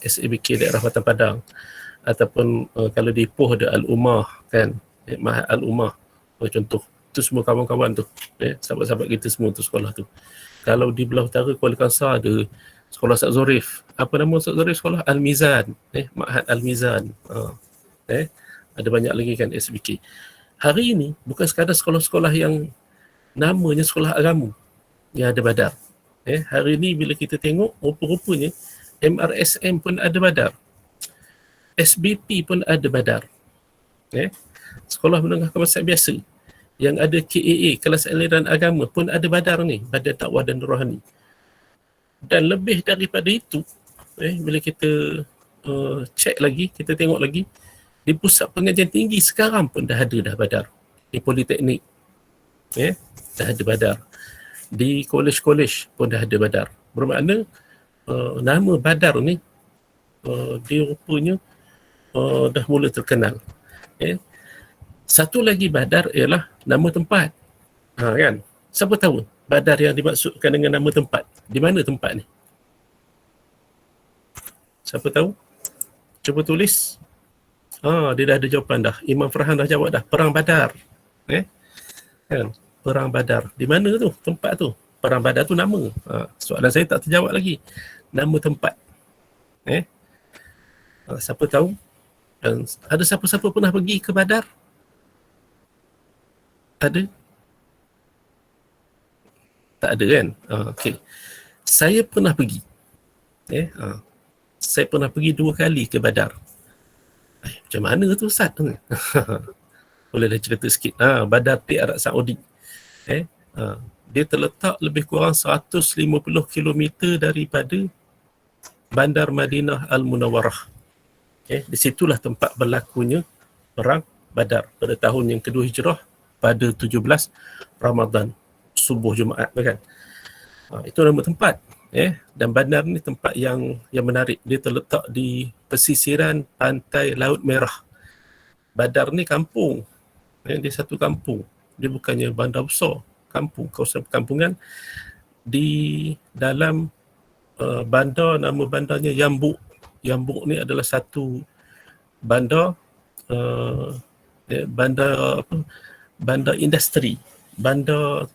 SABK daerah Batang Padang, ataupun kalau di Ipoh ada Al-Ummah kan, Mahat Al-Ummah contoh, tu semua kawan-kawan tu, sahabat-sahabat kita semua tu sekolah tu. Kalau di belah utara Kuala Kangsar ada sekolah Ustaz Zorif, apa nama Ustaz Zorif sekolah? Al-Mizan, Mahat Al-Mizan, ada banyak lagi kan SBK. Hari ini bukan sekadar sekolah-sekolah yang namanya sekolah agama yang ada badar. Hari ini bila kita tengok, rupa-rupanya MRSM pun ada badar, SBP pun ada badar. Sekolah menengah kebangsaan biasa yang ada KAA, kelas aliran agama pun ada badar ni, Badan Dakwah dan Rohani. Dan lebih daripada itu, bila kita cek lagi, kita tengok lagi, di pusat pengajian tinggi sekarang pun dah ada badar. Di Politeknik, dah ada badar. Di kolej-kolej pun dah ada badar. Bermakna nama badar ni dia rupanya dah mula terkenal. Satu lagi badar ialah nama tempat. Kan? Siapa tahu badar yang dimaksudkan dengan nama tempat? Di mana tempat ni? Siapa tahu? Cuba tulis. Dia dah ada jawapan dah. Imam Farhan dah jawab dah. Perang Badar. Kan? Perang Badar. Di mana tu tempat tu? Perang Badar tu nama. Soalan saya tak terjawab lagi. Nama tempat. Siapa tahu? Dan ada siapa-siapa pernah pergi ke Badar? Ada? Tak ada kan? Okey. Saya pernah pergi. Saya pernah pergi 2 kali ke Badar. Macam mana tu Ustaz? Boleh dah cerita sikit. Badar di Arab Saudi. Dia terletak lebih kurang 150 km daripada Bandar Madinah Al-Munawwarah. Di situlah tempat berlakunya perang Badar pada tahun yang kedua Hijrah pada 17 Ramadan, subuh Jumaat kan. Itu nama tempat. Dan bandar ni tempat yang menarik. Dia terletak di pesisiran pantai Laut Merah. Badar ni kampung. Dia satu kampung. Dia bukannya bandar besar. Kampung, kawasan perkampungan. Di dalam bandar, nama bandarnya Yambuk. Yambuk ni adalah satu bandar bandar industri, bandar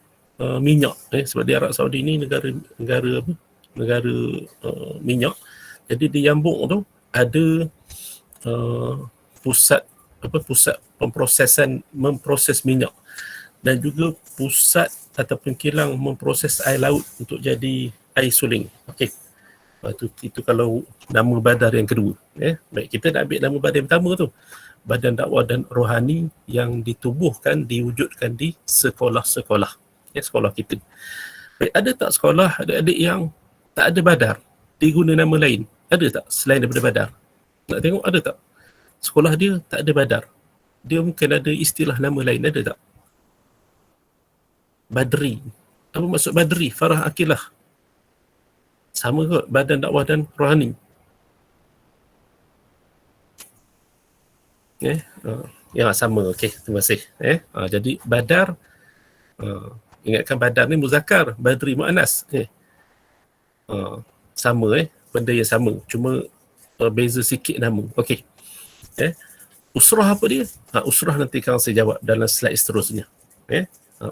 minyak. Sebab di Arab Saudi ni negara minyak. Jadi di Yambuk tu ada pusat memproses minyak, dan juga pusat ataupun kilang memproses air laut untuk jadi air suling. Okey. Itu kalau nama badar yang kedua. Baik, kita nak ambil nama badar yang pertama tu, Badan Dakwah dan Rohani, yang ditubuhkan, diwujudkan di sekolah-sekolah. Sekolah kita. Baik, ada tak sekolah adik-adik yang tak ada badar, diguna nama lain? Ada tak selain daripada badar? Nak tengok ada tak? Sekolah dia tak ada badar, dia mungkin ada istilah nama lain, ada tak? Badri. Apa maksud Badri? Farah Akilah. Sama kot, Badan Dakwah dan Rohani. Ya, sama. Okey, terima kasih. Jadi badar, ingatkan badar ni muzakkar, badri muannas. Sama, benda yang sama, cuma beza sikit nama. Okey. Usrah apa dia? Usrah nanti kan saya jawab dalam slide seterusnya.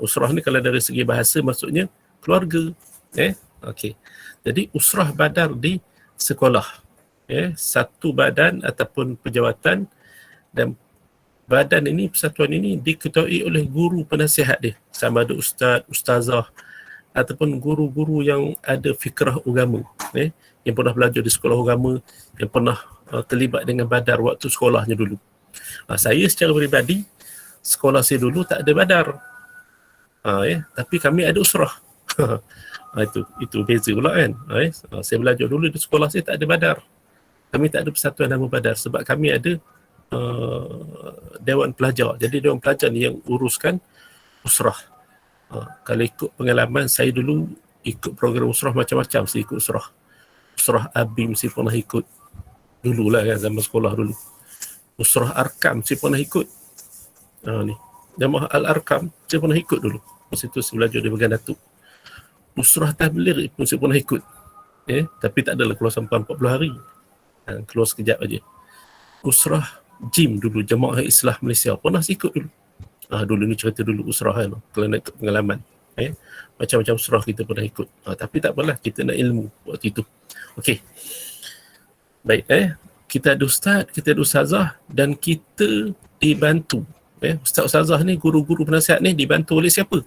Usrah ni kalau dari segi bahasa maksudnya keluarga. Okey. Jadi usrah badar di sekolah. Satu badan ataupun pejawatan, dan badan ini, persatuan ini diketuai oleh guru penasihat dia, sama ada ustaz, ustazah ataupun guru-guru yang ada fikrah agama, yang pernah belajar di sekolah agama, yang pernah terlibat dengan badar waktu sekolahnya dulu. Saya secara peribadi, sekolah saya dulu tak ada badar, tapi kami ada usrah. Itu beza pula kan. Saya belajar dulu di sekolah saya tak ada badar. Kami tak ada persatuan nama badar sebab kami ada Dewan Pelajar. Jadi Dewan Pelajar ni yang uruskan usrah. Kalau ikut pengalaman saya dulu, ikut program usrah macam-macam. Saya ikut usrah. Usrah ABIM saya pernah ikut dululah kan, zaman sekolah dulu. Usrah Arkam saya pernah ikut. Ni Jamaah Al-Arkam saya pernah ikut dulu. Masa tu saya belajar di bagian Datuk. Usrah Tabligh pun saya pernah ikut. Tapi tak adalah keluar sampai 40 hari. Keluar sekejap aja. Usrah JIM dulu, Jemaah Islah Malaysia, pernah ikut dulu. Dulu ni cerita dulu usrah kan, kalau nak ikut pengalaman. Macam-macam usrah kita pernah ikut. Tapi tak apalah, kita nak ilmu waktu itu. Okey. Baik, kita ada ustaz, kita ada ustazah dan kita dibantu. Ustaz-ustazah ni, guru-guru penasihat ni dibantu oleh siapa?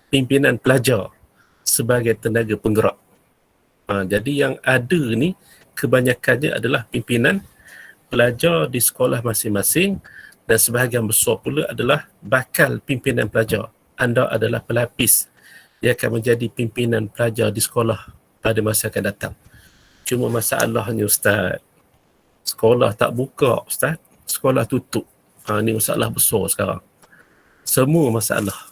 Pimpinan pelajar sebagai tenaga penggerak. Jadi yang ada ni kebanyakannya adalah pimpinan pelajar di sekolah masing-masing dan sebahagian besar pula adalah bakal pimpinan pelajar. Anda adalah pelapis yang akan menjadi pimpinan pelajar di sekolah pada masa akan datang. Cuma masalahnya ustaz, sekolah tak buka ustaz, sekolah tutup. Ni masalah besar sekarang. Semua masalah.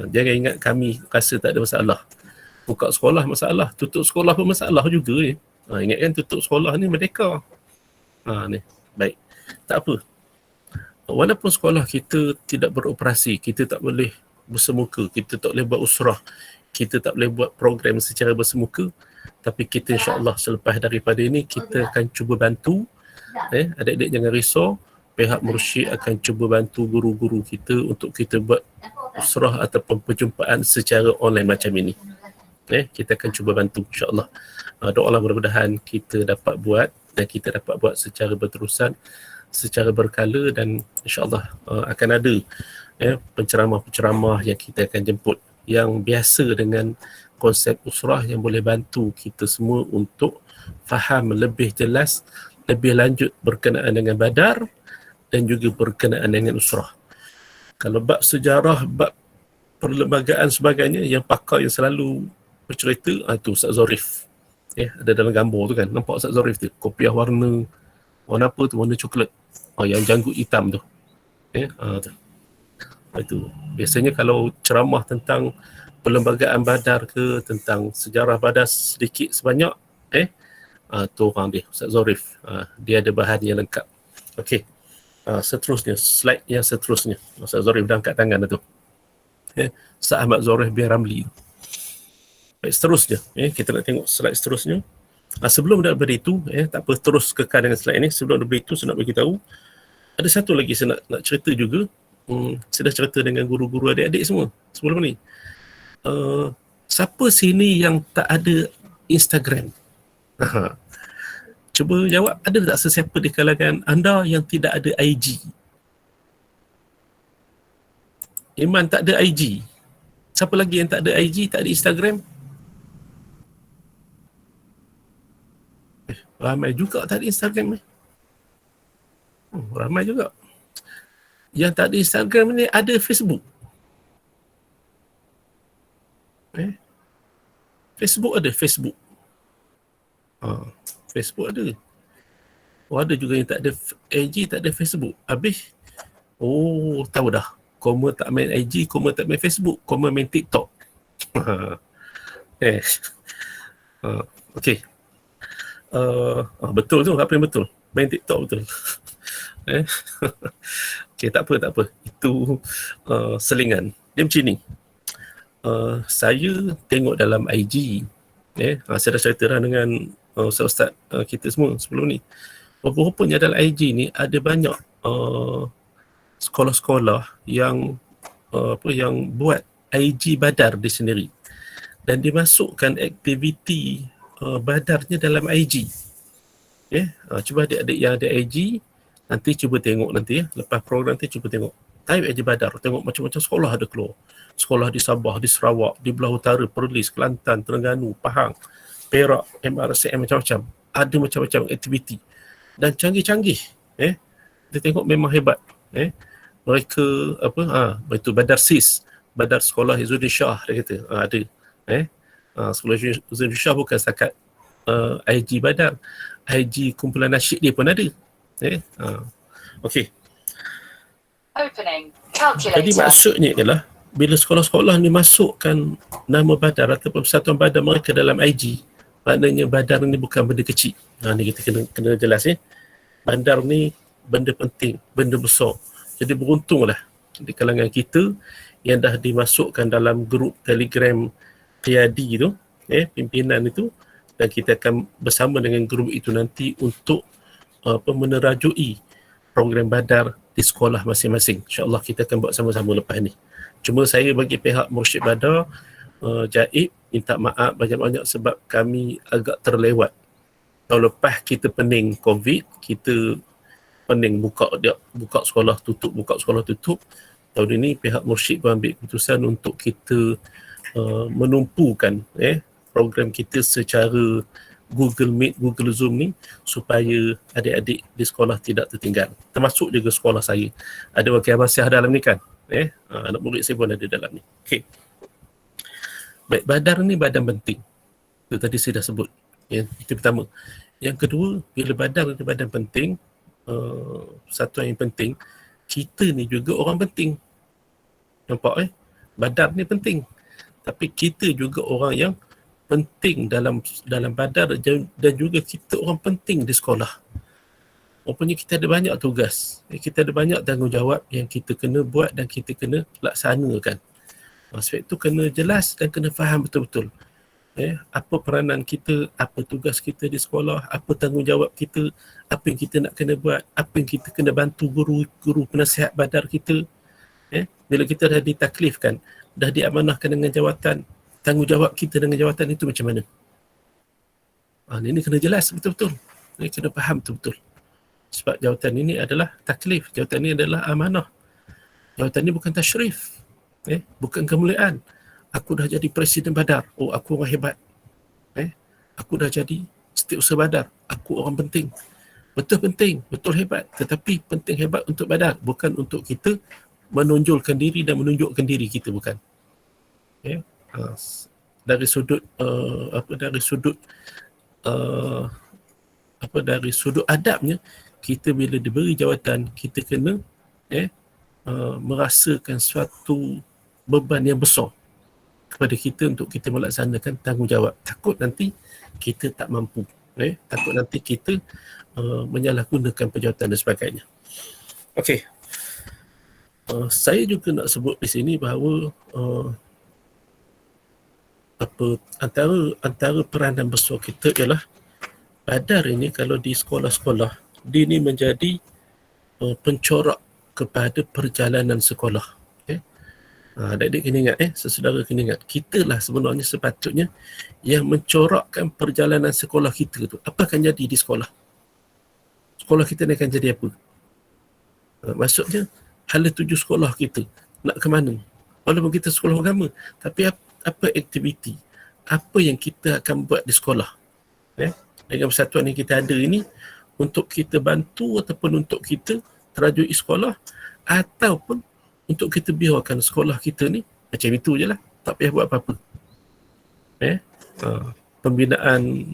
Jangan ingat kami rasa tak ada masalah. Buka sekolah masalah, tutup sekolah pun masalah juga ni. Ingat kan tutup sekolah ni merdeka. Ni. Baik. Tak apa. Walaupun sekolah kita tidak beroperasi, kita tak boleh bersemuka, kita tak boleh buat usrah, kita tak boleh buat program secara bersemuka, tapi kita insya-Allah selepas daripada ini kita akan cuba bantu. Adik-adik jangan risau, pihak mursyid akan cuba bantu guru-guru kita untuk kita buat usrah ataupun perjumpaan secara online macam ini. Kita akan cuba bantu insya-Allah. Doalah mudah-mudahan kita dapat buat dan kita dapat buat secara berterusan, secara berkala, dan insya-Allah akan ada penceramah-penceramah yang kita akan jemput yang biasa dengan konsep usrah yang boleh bantu kita semua untuk faham lebih jelas, lebih lanjut berkenaan dengan Badar dan juga berkenaan dengan usrah. Kalau bab sejarah, bab perlembagaan sebagainya, yang pakar yang selalu bercerita itu Ustaz Zorif. Ada dalam gambar tu kan, nampak Ustaz Zorif tu, kopiah warna apa tu, warna coklat. Yang janggut hitam tu. Tu. Itu biasanya kalau ceramah tentang perlembagaan Badar ke, tentang sejarah Badar sedikit sebanyak, tu orang dia, Ustaz Zorif. Dia ada bahan yang lengkap. Okey. Seterusnya, slide yang seterusnya. Ustaz Zorif dah angkat tangan dah tu. Ustaz Ahmad Zorif bin Ramli. Baik, seterusnya, kita nak tengok slide seterusnya. Sebelum daripada itu, tak apa, terus kekal dengan slide ini. Sebelum daripada itu, saya nak beritahu, ada satu lagi saya nak cerita juga. Saya dah cerita dengan guru-guru adik-adik semua sebelum ni. Siapa sini yang tak ada Instagram? Cuba jawab, ada tak sesiapa di kalangan anda yang tidak ada IG? Iman tak ada IG. Siapa lagi yang tak ada IG, tak ada Instagram? Ramai juga tak ada Instagram ni. Ramai juga. Yang tak ada Instagram ni ada Facebook. Facebook ada, Facebook. Facebook ada. Ada juga yang tak ada IG, tak ada Facebook. Habis, tahu dah. Koma tak main IG, koma tak main Facebook, koma main TikTok. Okey. Betul tu, apa yang betul? Main TikTok betul. Okey, tak apa. Itu selingan. Dia macam ni. Saya tengok dalam IG, saya dah cerita dah dengan ustaz-ustaz kita semua sebelum ni. Rupanya dalam IG ni ada banyak sekolah-sekolah yang yang buat IG Badar dia sendiri dan dimasukkan aktiviti Badarnya dalam IG. Cuba adik-adik yang ada IG nanti cuba tengok nanti lepas program nanti cuba tengok. Type IG Badar, tengok macam-macam sekolah ada keluar. Sekolah di Sabah, di Sarawak, di Belah Utara, Perlis, Kelantan, Terengganu, Pahang, Perak, MRCM, macam-macam. Ada macam-macam aktiviti dan canggih-canggih. Kita tengok memang hebat. Mereka itu Badar SIS, Badar Sekolah Izzuddin Shah, dia kata ada. Sekolah Izzuddin Shah bukan setakat IG Badar, IG kumpulan nasyid dia pun ada. Okey. Jadi maksudnya ialah bila sekolah-sekolah ni masukkan nama Badar ataupun persatuan Badar mereka dalam IG, maknanya Badar ni bukan benda kecil. Ni kita kena jelas Badar ni benda penting, benda besar. Jadi beruntunglah di kalangan kita yang dah dimasukkan dalam grup Telegram Qiyadi tu, pimpinan itu, dan kita akan bersama dengan grup itu nanti untuk menerajui program Badar di sekolah masing-masing. InsyaAllah kita akan buat sama-sama lepas ni. Cuma saya bagi pihak Mursyid Badar, Jaib, minta maaf banyak-banyak sebab kami agak terlewat. Tahun lepas kita pening COVID, kita pening buka sekolah tutup, buka sekolah tutup. Tahun ini pihak Mursyid pun ambil keputusan untuk kita menumpukan program kita secara Google Meet, Google Zoom ni supaya adik-adik di sekolah tidak tertinggal. Termasuk juga sekolah saya. Ada wakil abasiah dalam ni kan? Anak murid saya pun ada dalam ni. Okey. Baik, Badar ni badan penting. Itu tadi saya dah sebut. Itu pertama. Yang kedua, bila Badar ni badan penting, satu yang penting, kita ni juga orang penting. Nampak Badar ni penting. Tapi kita juga orang yang penting dalam Badar dan juga kita orang penting di sekolah. Rupanya kita ada banyak tugas. Kita ada banyak tanggungjawab yang kita kena buat dan kita kena laksanakan. Sebab itu kena jelas dan kena faham betul-betul. Apa peranan kita, apa tugas kita di sekolah, apa tanggungjawab kita, apa yang kita nak kena buat, apa yang kita kena bantu guru-guru penasihat Badar kita. Bila kita dah ditaklifkan, dah diamanahkan dengan jawatan, tanggungjawab kita dengan jawatan itu macam mana? Ini kena jelas betul-betul. Ini kena faham betul-betul. Sebab jawatan ini adalah taklif, jawatan ini adalah amanah. Jawatan ini bukan tashrif, bukan kemuliaan. Aku dah jadi Presiden Badar, aku orang hebat. Aku dah jadi Setiausaha Badar, aku orang penting. Betul penting, betul hebat. Tetapi penting hebat untuk Badar, bukan untuk kita menonjolkan diri dan menunjukkan diri kita, bukan. Dari sudut dari sudut adabnya, kita bila diberi jawatan, kita kena merasakan suatu beban yang besar kepada kita untuk kita melaksanakan tanggungjawab. Takut nanti kita tak mampu, takut nanti kita menyalahgunakan pejawatan dan sebagainya. Okey. Saya juga nak sebut di sini bahawa antara peranan besar kita ialah Badar ini kalau di sekolah-sekolah, dia ini menjadi pencorak kepada perjalanan sekolah. Adik-adik kena ingat, saudara kena ingat, kita lah sebenarnya sepatutnya yang mencorakkan perjalanan sekolah kita tu. Apa akan jadi di sekolah? Sekolah kita ni akan jadi apa? Maksudnya, hala tuju sekolah kita nak ke mana? Walaupun kita sekolah agama, tapi apa aktiviti? Apa yang kita akan buat di sekolah? Dengan persatuan yang kita ada ini, untuk kita bantu ataupun untuk kita terajui sekolah, ataupun untuk kita biarkan sekolah kita ni macam itu je lah, tak payah buat apa-apa. Pembinaan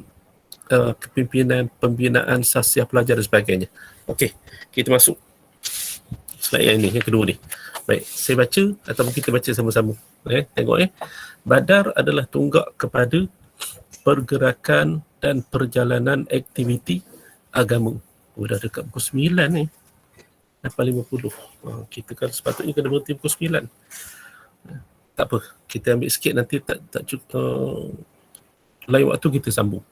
pembinaan sasiah pelajar dan sebagainya. Okey, kita masuk slide yang ini, yang kedua ni. Baik, saya baca ataupun kita baca sama-sama. Tengok Badar adalah tunggak kepada pergerakan dan perjalanan aktiviti agama. Dah dekat pukul 9 ni. 8.50. Kita kan sepatutnya kena berhenti pukul 9. Tak apa, kita ambil sikit, nanti tak cukup. Lain waktu kita sambung.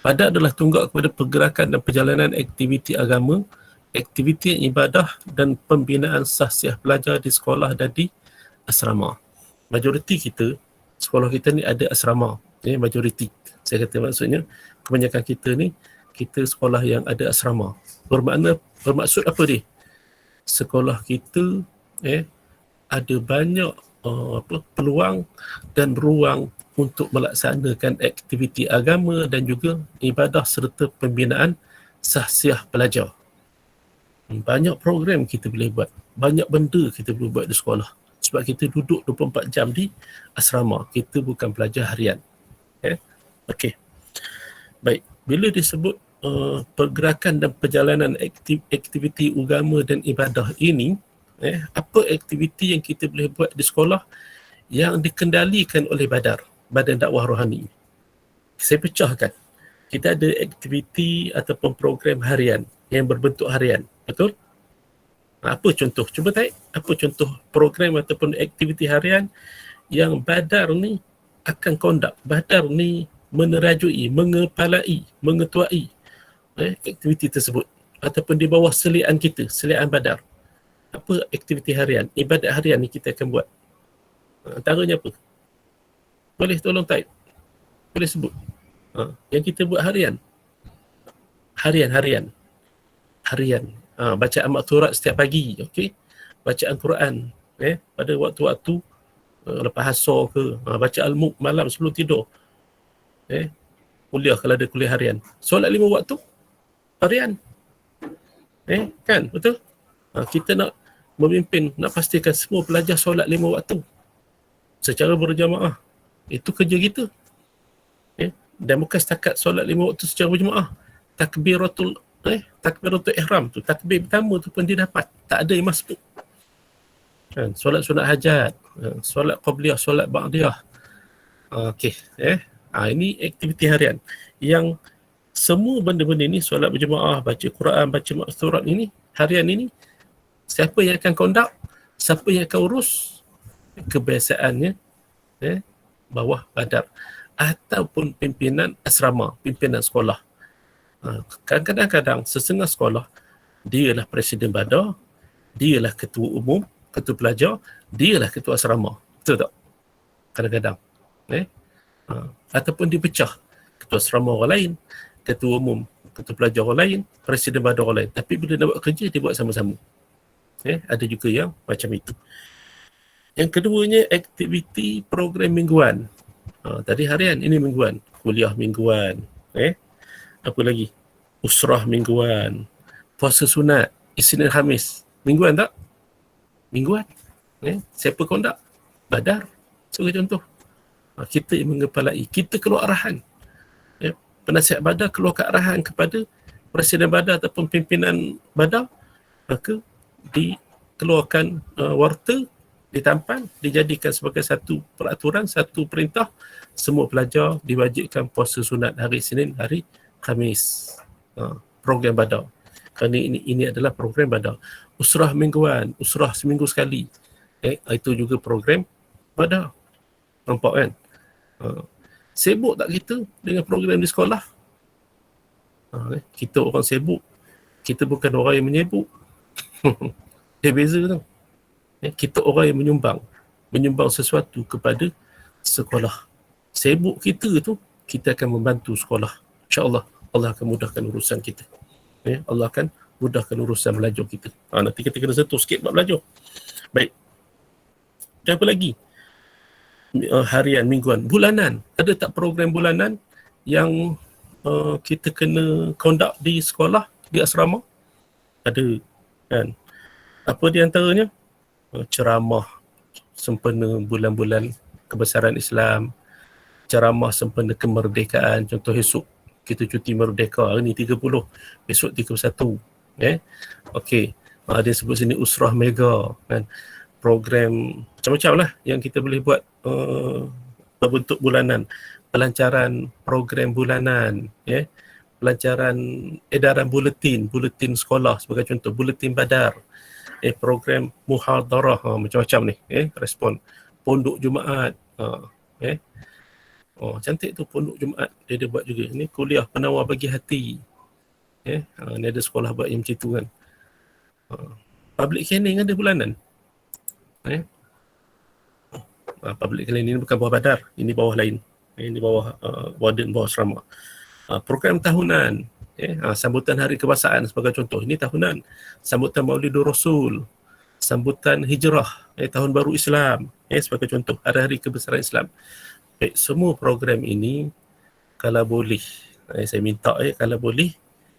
Badar adalah tunggak kepada pergerakan dan perjalanan aktiviti agama, aktiviti ibadah dan pembinaan sahsiah pelajar di sekolah dan di asrama. Majoriti kita, sekolah kita ni ada asrama. Majoriti. Saya kata maksudnya, kebanyakan kita ni, kita sekolah yang ada asrama. Bermaksud apa dia? Sekolah kita ada banyak peluang dan ruang untuk melaksanakan aktiviti agama dan juga ibadah serta pembinaan sahsiah pelajar. Banyak program kita boleh buat, banyak benda kita boleh buat di sekolah. Sebab kita duduk 24 jam di asrama, kita bukan pelajar harian. Okey. Baik, bila disebut pergerakan dan perjalanan aktiviti agama dan ibadah ini, apa aktiviti yang kita boleh buat di sekolah yang dikendalikan oleh Badar, Badan Dakwah Rohani? Saya pecahkan. Kita ada aktiviti ataupun program harian yang berbentuk harian, betul? Apa contoh? Cuba tanya, apa contoh program ataupun aktiviti harian yang Badar ni akan conduct, Badar ni menerajui, mengepalai, mengetuai aktiviti tersebut, ataupun di bawah selian kita, selian badar. Apa aktiviti harian, ibadat harian ni kita akan buat? Antaranya apa? Boleh tolong type, boleh sebut. Yang kita buat harian, harian. Bacaan makturat setiap pagi, okey. Bacaan Quran pada waktu-waktu lepas asar ke, baca al-mulk malam sebelum tidur. Kuliah kalau ada kuliah harian. Solat 5 waktu harian. Kan, betul? Kita nak memimpin, nak pastikan semua pelajar solat 5 waktu secara berjamaah. Itu kerja kita. Dan bukan setakat solat 5 waktu secara berjamaah. Takbiratul ihram tu, takbir pertama tu pun dia dapat, tak ada yang masuk. Kan, solat sunat hajat, solat qabliyah, solat ba'diyah. Okey, ini aktiviti harian yang semua benda-benda ni, solat berjemaah, baca Quran, baca maksurat ini, harian ini, siapa yang akan conduct, siapa yang akan urus? Kebiasaannya bawah badar ataupun pimpinan asrama, pimpinan sekolah. Kadang-kadang sesetengah sekolah dialah presiden badar, dialah ketua umum, ketua pelajar, dialah ketua asrama. Betul tak? Kadang-kadang ataupun dipecah, ketua asrama orang lain, ketua umum, ketua pelajar orang lain, presiden badar orang lain. Tapi bila nak buat kerja, dia buat sama-sama. Ada juga yang macam itu. Yang keduanya, aktiviti program mingguan. Tadi harian, ini mingguan. Kuliah mingguan. Apa lagi? Usrah mingguan. Puasa sunat, Isnin Khamis. Mingguan tak? Mingguan. Siapa kondak? Badar. Sebagai contoh. Kita yang mengepalai. Kita keluar arahan. Penasihat badar keluar ke arahan kepada presiden badar ataupun pimpinan badar. Maka dikeluarkan warta, ditampan, dijadikan sebagai satu peraturan, satu perintah. Semua pelajar diwajibkan puasa sunat hari Isnin, hari Khamis. Program badar. Kerana ini adalah program badar. Usrah mingguan, usrah seminggu sekali. Itu juga program badar. Nampak kan? Sibuk tak kita dengan program di sekolah? Kita orang sibuk. Kita bukan orang yang menyibuk. Dia beza tu. Kita orang yang menyumbang sesuatu kepada sekolah. Sibuk kita tu, kita akan membantu sekolah. InsyaAllah, Allah akan mudahkan urusan kita. Allah akan mudahkan urusan belajar kita. Nanti kita kena sentuh sikit buat belajar. Baik. Dan apa lagi? Harian, mingguan, bulanan. Ada tak program bulanan yang kita kena conduct di sekolah, di asrama? Ada. Kan? Apa di antaranya? Ceramah sempena bulan-bulan kebesaran Islam, ceramah sempena kemerdekaan. Contoh esok kita cuti merdeka, hari ni 30, besok 31. Okey. Dia sebut sini usrah mega, kan? Program macam-macam lah yang kita boleh buat berbentuk bulanan. Pelancaran program bulanan, pelancaran edaran buletin sekolah sebagai contoh, buletin badar, program muhadarah, macam-macam ni, respon pondok Jumaat, cantik tu pondok Jumaat dia buat juga. Ni kuliah penawar bagi hati, ni ada sekolah buat yang macam tu kan. Public caning ada bulanan. Public caning ni bukan bawah badar, ini bawah lain. Ini bawah warden, bawah asrama. Program tahunan, sambutan hari kebangsaan sebagai contoh, ini tahunan. Sambutan Maulidur Rasul, sambutan hijrah, tahun baru Islam, sebagai contoh, hari-hari kebesaran Islam. Baik, semua program ini kalau boleh, saya minta kalau boleh,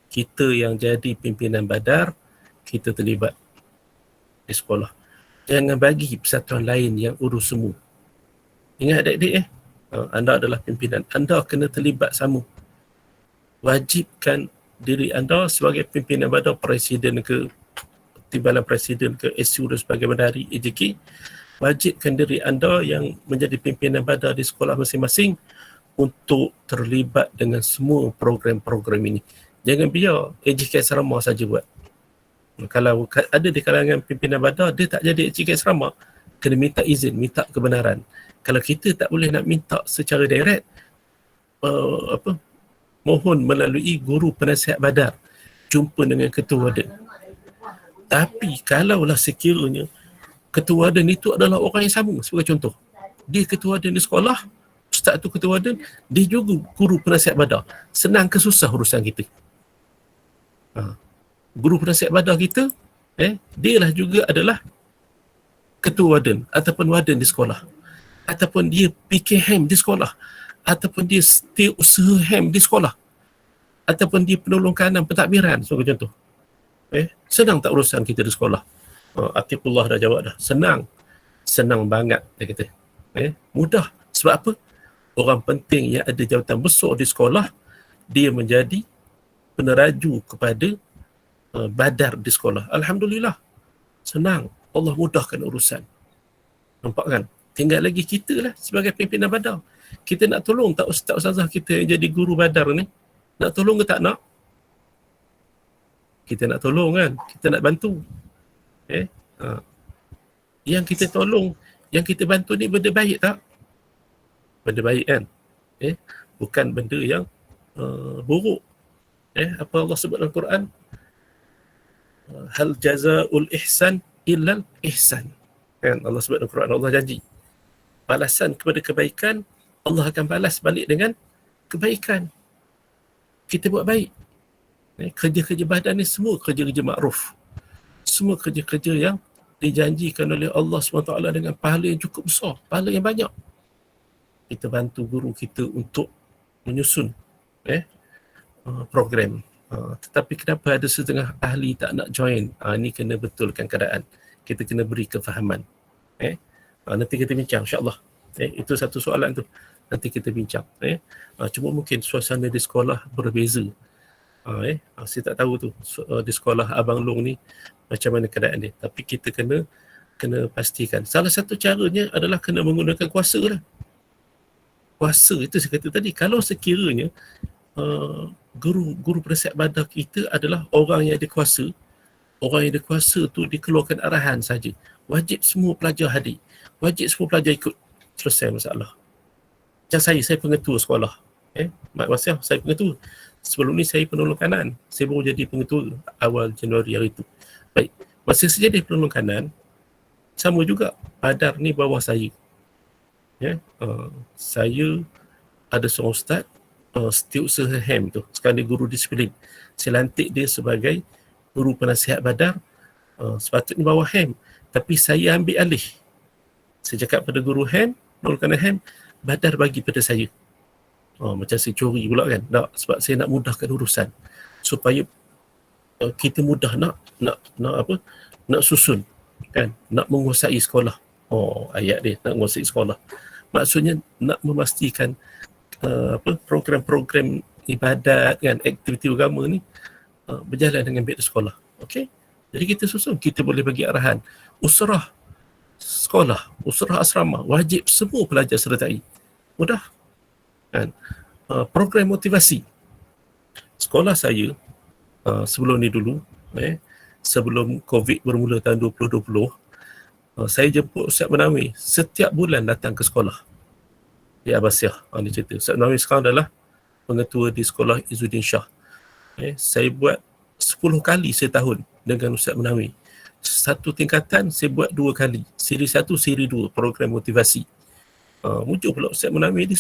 kita yang jadi pimpinan badar, kita terlibat di sekolah. Jangan bagi persatuan lain yang urus semua. Ingat adik-adik, anda adalah pimpinan, anda kena terlibat sama. Wajibkan diri anda sebagai pimpinan badar, presiden ke, timbalan presiden ke, SU dan sebagai bandari, AJK, wajibkan diri anda yang menjadi pimpinan badar di sekolah masing-masing untuk terlibat dengan semua program-program ini. Jangan biar AJK asrama saja buat. Kalau ada di kalangan pimpinan badar, dia tak jadi AJK asrama, kena minta izin, minta kebenaran. Kalau kita tak boleh nak minta secara direct, apa, mohon melalui guru penasihat badar, jumpa dengan ketua waden. Tapi kalaulah sekiranya ketua waden itu adalah orang yang sama, sebagai contoh, dia ketua waden di sekolah, ustaz tu ketua waden, dia juga guru penasihat badar, senang ke susah urusan kita? Guru penasihat badar kita, dia lah juga adalah ketua waden ataupun waden di sekolah, ataupun dia PKM di sekolah, ataupun dia setiausaha HEM di sekolah, ataupun dia penolong kanan pentadbiran, sebagai contoh. Senang tak urusan kita di sekolah? Atiqullah dah jawab dah. Senang banget, dia kata. Mudah. Sebab apa? Orang penting yang ada jawatan besar di sekolah, dia menjadi peneraju kepada badar di sekolah. Alhamdulillah. Senang. Allah mudahkan urusan. Nampak kan? Tinggal lagi kita lah sebagai pimpinan badar. Kita nak tolong tak ustaz-ustazah kita yang jadi guru badar ni? Nak tolong ke tak nak? Kita nak tolong kan? Kita nak bantu. Yang kita tolong, yang kita bantu ni benda baik tak? Benda baik kan? Bukan benda yang buruk. Apa Allah sebut dalam Quran? Hal jazaul ihsan illal ihsan. Kan Allah sebut dalam Quran, Allah janji balasan kepada kebaikan, Allah akan balas balik dengan kebaikan. Kita buat baik. Kerja-kerja badan ni semua kerja-kerja makruf. Semua kerja-kerja yang dijanjikan oleh Allah SWT dengan pahala yang cukup besar, pahala yang banyak. Kita bantu guru kita untuk menyusun program. Tetapi kenapa ada setengah ahli tak nak join? Ini kena betulkan keadaan. Kita kena beri kefahaman. Nanti kita bincang insya-Allah. Itu satu soalan tu. Nanti kita bincang. Cuma mungkin suasana di sekolah berbeza. Saya tak tahu tu di sekolah Abang Long ni macam mana keadaan dia. Tapi kita kena pastikan. Salah satu caranya adalah kena menggunakan kuasa lah. Kuasa itu saya kata tadi. Kalau sekiranya guru penasihat badar kita adalah orang yang ada kuasa, orang yang ada kuasa tu dikeluarkan arahan saja. Wajib semua pelajar hadir. Wajib semua pelajar ikut. Selesai masalah. Macam saya pengetua sekolah. Mak Wasiah, saya pengetua. Sebelum ni saya penolong kanan. Saya baru jadi pengetua awal Januari hari itu. Baik. Masa saya jadi penolong kanan, sama juga. Badar ni bawah saya. Saya ada seorang ustaz, setiausaha HEM tu. Sekarang dia guru disiplin. Saya lantik dia sebagai guru penasihat badar. Sepatutnya bawah HEM. Tapi saya ambil alih. Saya cakap pada guru HEM, penolong kanan HEM, badar bagi pada saya. Macam saya curi pula kan. Tak, sebab saya nak mudahkan urusan supaya kita mudah nak susun kan, nak menguasai sekolah. Ayat dia nak menguasai sekolah. Maksudnya nak memastikan program-program ibadat kan, aktiviti agama ni berjalan dengan baik di sekolah. Okey. Jadi kita susun, kita boleh bagi arahan. Usrah sekolah, usrah asrama, wajib semua pelajar sertai. Mudah. Kan? Program motivasi. Sekolah saya sebelum ni dulu, sebelum COVID bermula tahun 2020, saya jemput Ustaz Menawi setiap bulan datang ke sekolah di Abbasiyah. Ni cerita. Ustaz Menawi sekarang adalah pengetua di sekolah Izzuddin Shah. Saya buat 10 kali setahun dengan Ustaz Menawi. Satu tingkatan saya buat 2 kali. Siri 1, siri 2, program motivasi. Muncul pula Ustaz Menawi, dia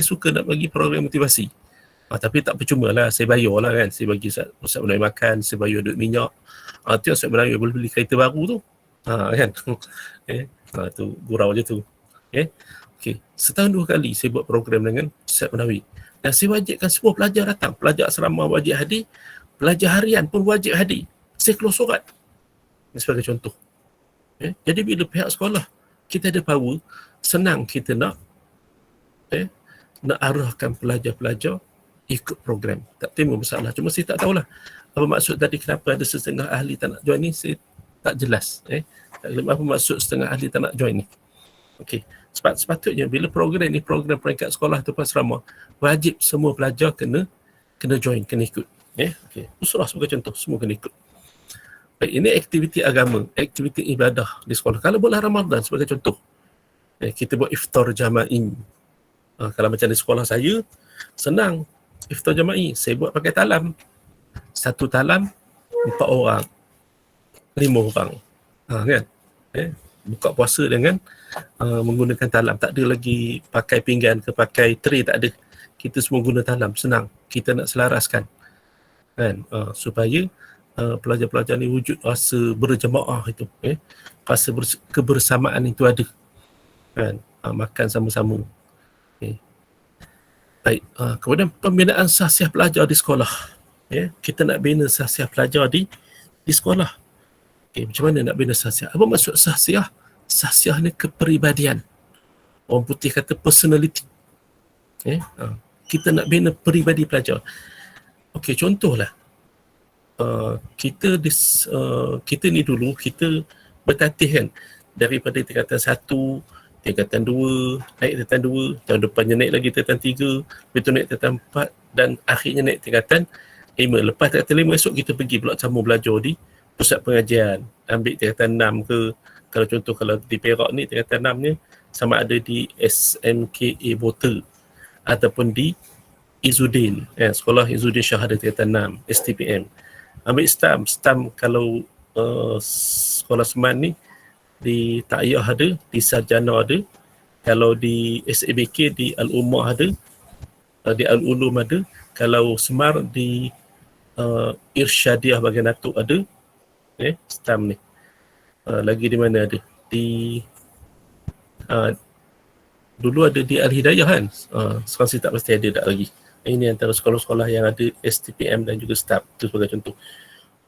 suka nak bagi program motivasi. Tapi tak percuma lah, saya bayar lah kan. Saya bagi Ustaz Menawi makan, saya bayar duit minyak. Tu Ustaz Menawi boleh beli kereta baru tu. Kan. Tu gurau je tu. Okay. Setahun 2 kali saya buat program dengan Ustaz Menawi. Dan saya wajibkan semua pelajar datang. Pelajar asrama wajib hadir. Pelajar harian pun wajib hadir. Saya keluar surat. Ini sebagai contoh. Jadi bila pihak sekolah kita ada power, senang kita nak arahkan pelajar-pelajar ikut program. Tak timbul masalah. Cuma saya tak tahulah apa maksud tadi, kenapa ada setengah ahli tak nak join ni, saya tak jelas. Tak jelas apa maksud setengah ahli tak nak join ni. Okey. Sepatutnya bila program ni, program peringkat sekolah tu asrama, wajib semua pelajar kena join, kena ikut. Okey. Usrah sebagai contoh, semua kena ikut. Baik, ini aktiviti agama, aktiviti ibadah di sekolah. Kalau bulan Ramadan sebagai contoh, kita buat iftar jama'i. Kalau macam di sekolah saya, senang. Iftar jama'i, saya buat pakai talam. Satu talam, 4 orang, 5 orang. Kan? Buka puasa dengan menggunakan talam. Tak ada lagi pakai pinggan ke pakai tray, tak ada. Kita semua guna talam, senang. Kita nak selaraskan. Kan? Supaya pelajar-pelajar ni wujud rasa berjemaah itu. Rasa kebersamaan itu ada. Kan? Makan sama-sama. Baik, kemudian pembinaan sahsiah pelajar di sekolah. Kita nak bina sahsiah pelajar di sekolah. Macam mana nak bina sahsiah? Apa maksud sahsiah? Sahsiah ni kepribadian. Orang putih kata personality. Kita nak bina peribadi pelajar. Okey, contohlah. Kita ni dulu, kita bertatih kan. Daripada tingkatan 1, tingkatan 2, naik tingkatan 2, tahun depannya naik lagi tingkatan 3, lepas tu naik tingkatan 4 dan akhirnya naik tingkatan 5. Lepas tingkatan 5 esok kita pergi pula sama belajar di pusat pengajian, ambil tingkatan 6 ke. Kalau contoh kalau di Perak ni tingkatan 6 ni sama ada di SMKA Bota ataupun di Izzuddin, sekolah Izzuddin Syahada tingkatan 6, STPM. Ambil STAM kalau sekolah Seman ni di Ta'iyah ada, di Sarjana ada, kalau di SABK di Al-Ummah ada, di Al-Ulum ada, kalau Semar di Irsyadiah Bagian Datuk ada, STAM ni. Lagi di mana ada? Di dulu ada di Al-Hidayah kan, sekarang saya tak pasti ada tak lagi. Ini antara sekolah-sekolah yang ada STPM dan juga STAM, itu sebagai contoh.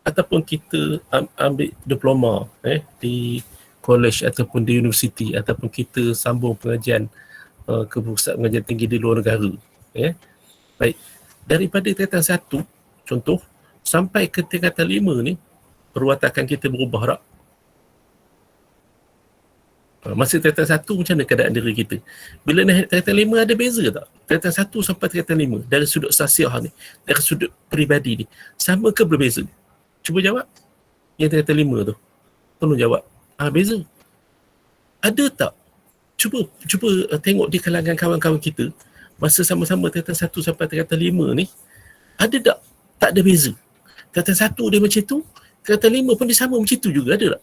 Ataupun kita ambil diploma di college ataupun di universiti, ataupun kita sambung pengajian ke pusat pengajian tinggi di luar negara. Baik, daripada tingkatan 1 contoh sampai ke tingkatan 5 ni, perwatakan kita berubah tak? Masa tingkatan 1 macam mana keadaan diri kita? Bila naik tingkatan 5 ada beza tak? Tingkatan 1 sampai tingkatan 5 dari sudut sahsiah ni, dari sudut peribadi ni, sama ke berbeza? Cuba jawab. Yang tingkatan 5 tu, tolong jawab. Beza. Ada tak? Cuba tengok di kalangan kawan-kawan kita, masa sama-sama tingkatan 1 sampai tingkatan 5 ni, ada tak? Tak ada beza. Tingkatan 1 dia macam tu, tingkatan 5 pun dia sama macam tu juga, ada tak?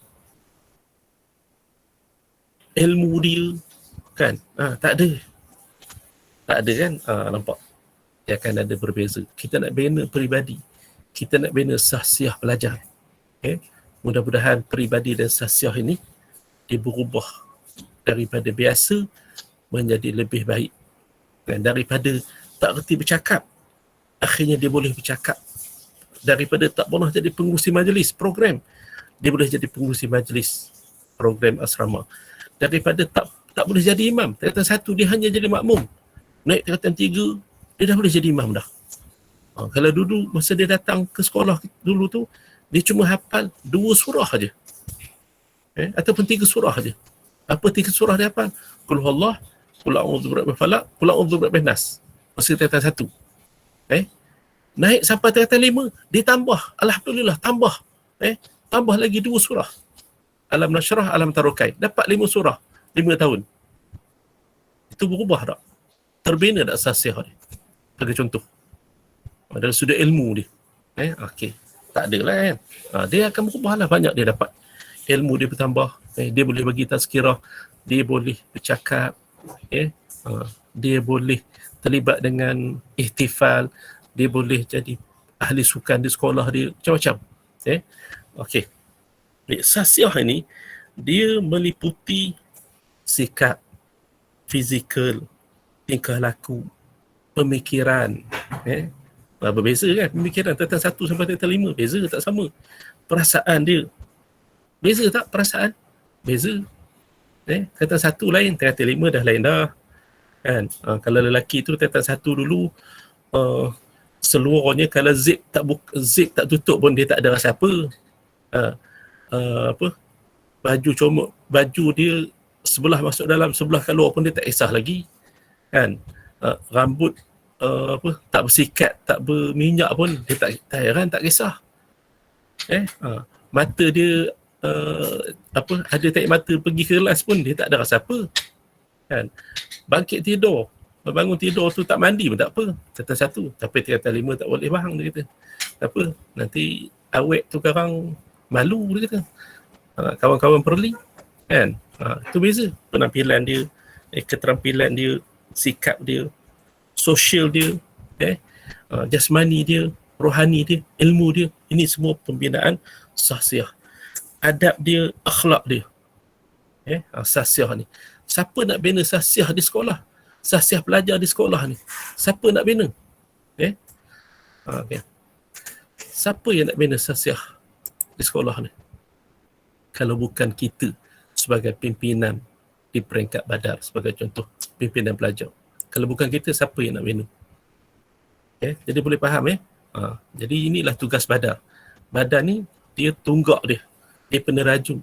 Ilmu dia kan, tak ada kan, nampak dia akan ada berbeza. Kita nak bina peribadi, kita nak bina sahsiah pelajar. Mudah-mudahan peribadi dan sahsiah ini dia berubah daripada biasa menjadi lebih baik, dan daripada tak reti bercakap akhirnya dia boleh bercakap, daripada tak pernah jadi pengurusi majlis program dia boleh jadi pengurusi majlis program asrama, daripada tak boleh jadi imam tingkatan 1 dia hanya jadi makmum, naik tingkatan 3 dia dah boleh jadi imam dah. Kalau dulu masa dia datang ke sekolah dulu tu, dia cuma hafal 2 surah aja, ataupun 3 surah aja. Apa 3 surah dia hafal? Qul huwallah, qul a'udzu birabbil falaq, qul a'udzu birabbin nas. Masa tingkatan 1. Naik sampai tingkatan 5 dia tambah, alhamdulillah tambah, tambah lagi 2 surah. Alam Nashrah, Alam Tarukai. Dapat 5 surah, 5 tahun. Itu berubah tak? Terbina tak sahsiah dia? Sebagai contoh. Dari sudut ilmu dia. Okey. Tak ada lah kan. Dia akan berubah lah, banyak dia dapat. Ilmu dia bertambah. Dia boleh bagi tazkirah. Dia boleh bercakap. Dia boleh terlibat dengan ihtifal. Dia boleh jadi ahli sukan di sekolah dia. Macam-macam. Okey. Sahsiah ini dia meliputi sikap, fizikal, tingkah laku, pemikiran. Berbeza kan pemikiran tingkatan 1 sampai tingkatan 5, beza tak sama. Perasaan dia beza tak? Perasaan beza. Tingkatan 1 lain, tingkatan 5 dah lain dah kan. Kalau lelaki tu tingkatan 1 dulu seluarnya kalau zip tak tutup pun dia tak ada rasa apa. Baju comot, baju dia sebelah masuk dalam, sebelah keluar pun dia tak kisah lagi kan. Rambut tak bersikat, tak berminyak pun dia tak heran, tak kisah. Mata dia ada tarik mata pergi ke kelas pun dia tak ada rasa apa kan. Bangkit tidur bangun tidur tu tak mandi pun tak apa, kata satu. Tapi kata lima tak boleh bang, dia kata. Tak apa, nanti awet tu sekarang malu, dia kata. Kawan-kawan perli, kan? Itu beza penampilan dia, keterampilan dia, sikap dia, sosial dia, jasmani dia, rohani dia, ilmu dia. Ini semua pembinaan sahsiah. Adab dia, akhlak dia. Sahsiah ni. Siapa nak bina sahsiah di sekolah? Sahsiah pelajar di sekolah ni. Siapa nak bina? Okay. Siapa yang nak bina sahsiah di sekolah ni? Kalau bukan kita sebagai pimpinan di peringkat badar, sebagai contoh pimpinan pelajar. Kalau bukan kita, siapa yang nak bina? Jadi boleh faham jadi inilah tugas badar. Badar ni dia tunggak dia peneraju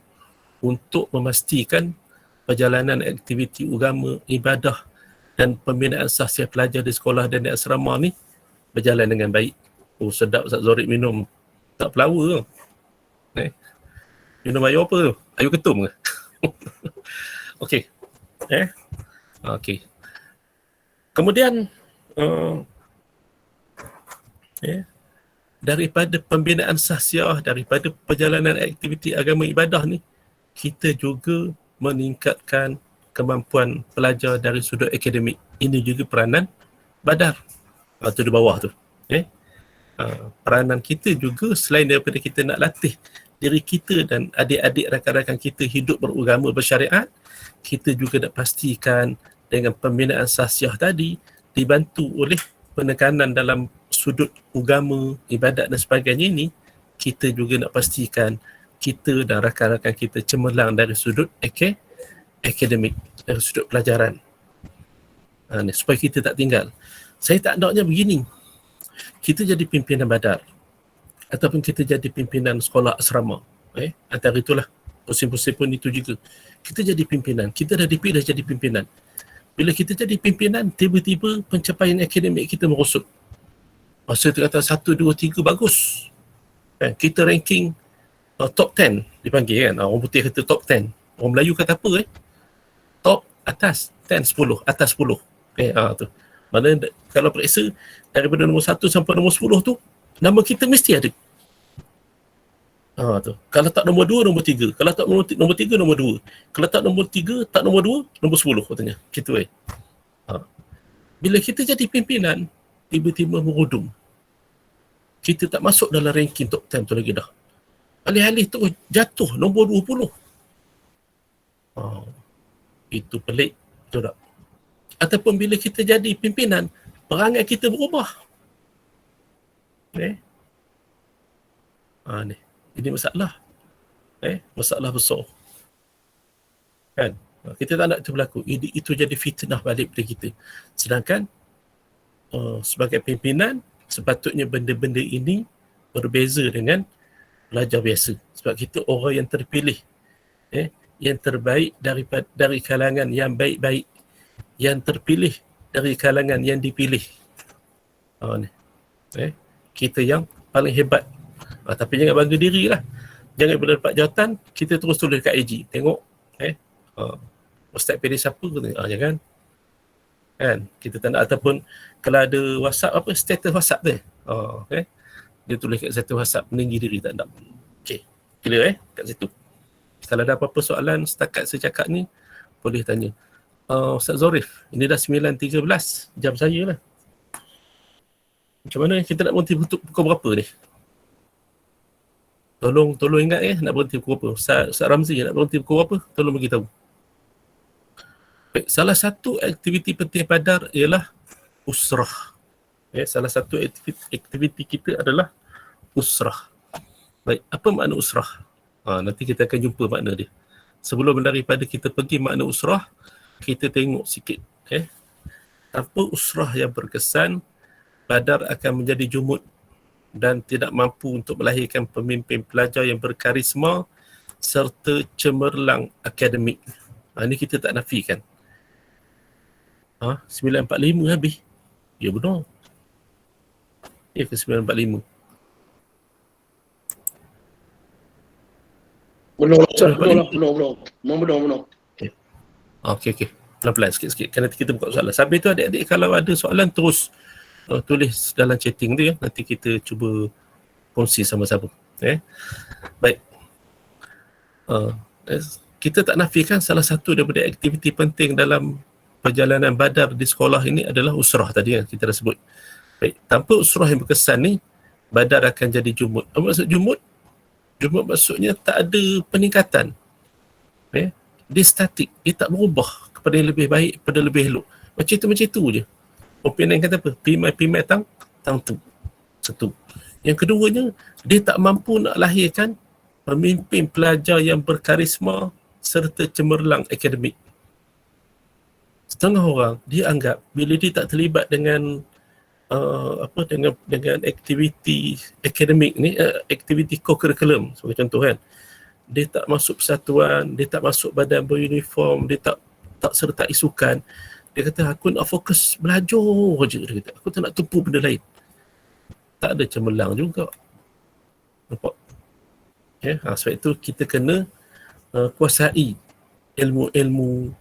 untuk memastikan perjalanan aktiviti agama, ibadah dan pembinaan sahsiah pelajar di sekolah dan di asrama ni berjalan dengan baik. Sedap Ustaz Zorik minum tak flower ke? Minum air apa tu? Air ketum ke? Okey. Okey. Kemudian daripada pembinaan sahsiah, daripada perjalanan aktiviti agama ibadah ni, kita juga meningkatkan kemampuan pelajar dari sudut akademik. Ini juga peranan badar. Tu di bawah tu. Peranan kita juga, selain daripada kita nak latih diri kita dan adik-adik rakan-rakan kita hidup beragama, bersyariat, kita juga nak pastikan dengan pembinaan sahsiah tadi dibantu oleh penekanan dalam sudut agama, ibadat dan sebagainya ini, kita juga nak pastikan kita dan rakan-rakan kita cemerlang dari sudut akademik, dari sudut pelajaran. Supaya kita tak tinggal. Saya tak naknya begini. Kita jadi pimpinan badar ataupun kita jadi pimpinan sekolah asrama. Antara itulah pusing-pusing pun itu juga. Kita jadi pimpinan. Kita dah dipilih jadi pimpinan. Bila kita jadi pimpinan, tiba-tiba pencapaian akademik kita merosot. Masa tu kata 1, 2, 3 bagus. Kita ranking top 10 dipanggil kan. Orang putih kata top 10. Orang Melayu kata apa top, atas, 10, 10, atas 10. Tu. Mana kalau periksa daripada nombor 1 sampai nombor 10 tu, nama kita mesti ada. Tu. Kalau tak nombor 2, nombor 3. Kalau tak nombor 3, nombor 2. Kalau tak nombor 3, tak nombor 2, nombor 10 katanya. Gitu Bila kita jadi pimpinan, tiba-tiba merudum. Kita tak masuk dalam ranking top 10 tu lagi dah. Alih-alih tu jatuh nombor 20. Itu pelik, betul tak? Ataupun bila kita jadi pimpinan, perangai kita berubah. Ni. Ini masalah. Masalah besar. Kan? Kita tak nak itu berlaku. Itu jadi fitnah balik pada kita. Sedangkan sebagai pimpinan, sepatutnya benda-benda ini berbeza dengan pelajar biasa. Sebab kita orang yang terpilih. Yang terbaik dari kalangan yang baik-baik. Yang terpilih dari kalangan yang dipilih. Kita yang paling hebat. Tapi jangan bangga diri lah. Jangan bila dapat jawatan, kita terus tulis kat IG. Tengok. Ustaz pilih siapa ke? Jangan. Kan? Kita tak nak. Ataupun kalau ada WhatsApp, status WhatsApp tu. Dia tulis kat status WhatsApp, meninggi diri, tak nak. Okay. Clear kat situ. Kalau ada apa-apa soalan setakat saya cakap ni, boleh tanya. Ustaz Zorif, ini dah 9.13 jam saya lah. Macam mana kita nak berhenti pukul berapa ni? Tolong ingat nak berhenti pukul berapa? Ustaz Ramzi nak berhenti pukul berapa? Tolong beritahu. Baik, salah satu aktiviti penting badar ialah usrah. Salah satu aktiviti kita adalah usrah. Baik, apa makna usrah? Nanti kita akan jumpa makna dia. Sebelum daripada kita pergi makna usrah, kita tengok sikit. Tanpa usrah yang berkesan, badar akan menjadi jumud dan tidak mampu untuk melahirkan pemimpin pelajar yang berkarisma serta cemerlang akademik. Ini kita tak nafikan. 945 habis. Ya benar. Ya ke 945? Belum. Okey. Okey. Pelan-pelan sikit-sikit. Kan nanti kita buka soalan. Sambil tu adik-adik kalau ada soalan terus tulis dalam chatting tu ya. Nanti kita cuba kongsi sama-sama. Baik. Kita tak nafikan salah satu daripada aktiviti penting dalam perjalanan badar di sekolah ini adalah usrah tadi yang kita dah sebut. Baik. Tanpa usrah yang berkesan ni, badar akan jadi jumud. Apa maksud jumud? Jumud maksudnya tak ada peningkatan. Dia statik. Dia tak berubah kepada yang lebih baik, pada lebih elok. Macam tu je. Opinion kata apa? Pimai tang tu. Satu. Yang keduanya, dia tak mampu nak lahirkan pemimpin pelajar yang berkarisma serta cemerlang akademik. Setengah orang dia anggap bila dia tak terlibat dengan dengan aktiviti akademik ni, aktiviti co-curriculum sebagai contoh kan, dia tak masuk persatuan, dia tak masuk badan beruniform, dia tak sertai sukan, dia kata aku nak fokus belajar je, dia kata aku tak nak tumpu benda lain. Tak ada cemerlang juga. Nampak? Sebab itu kita kena kuasai ilmu-ilmu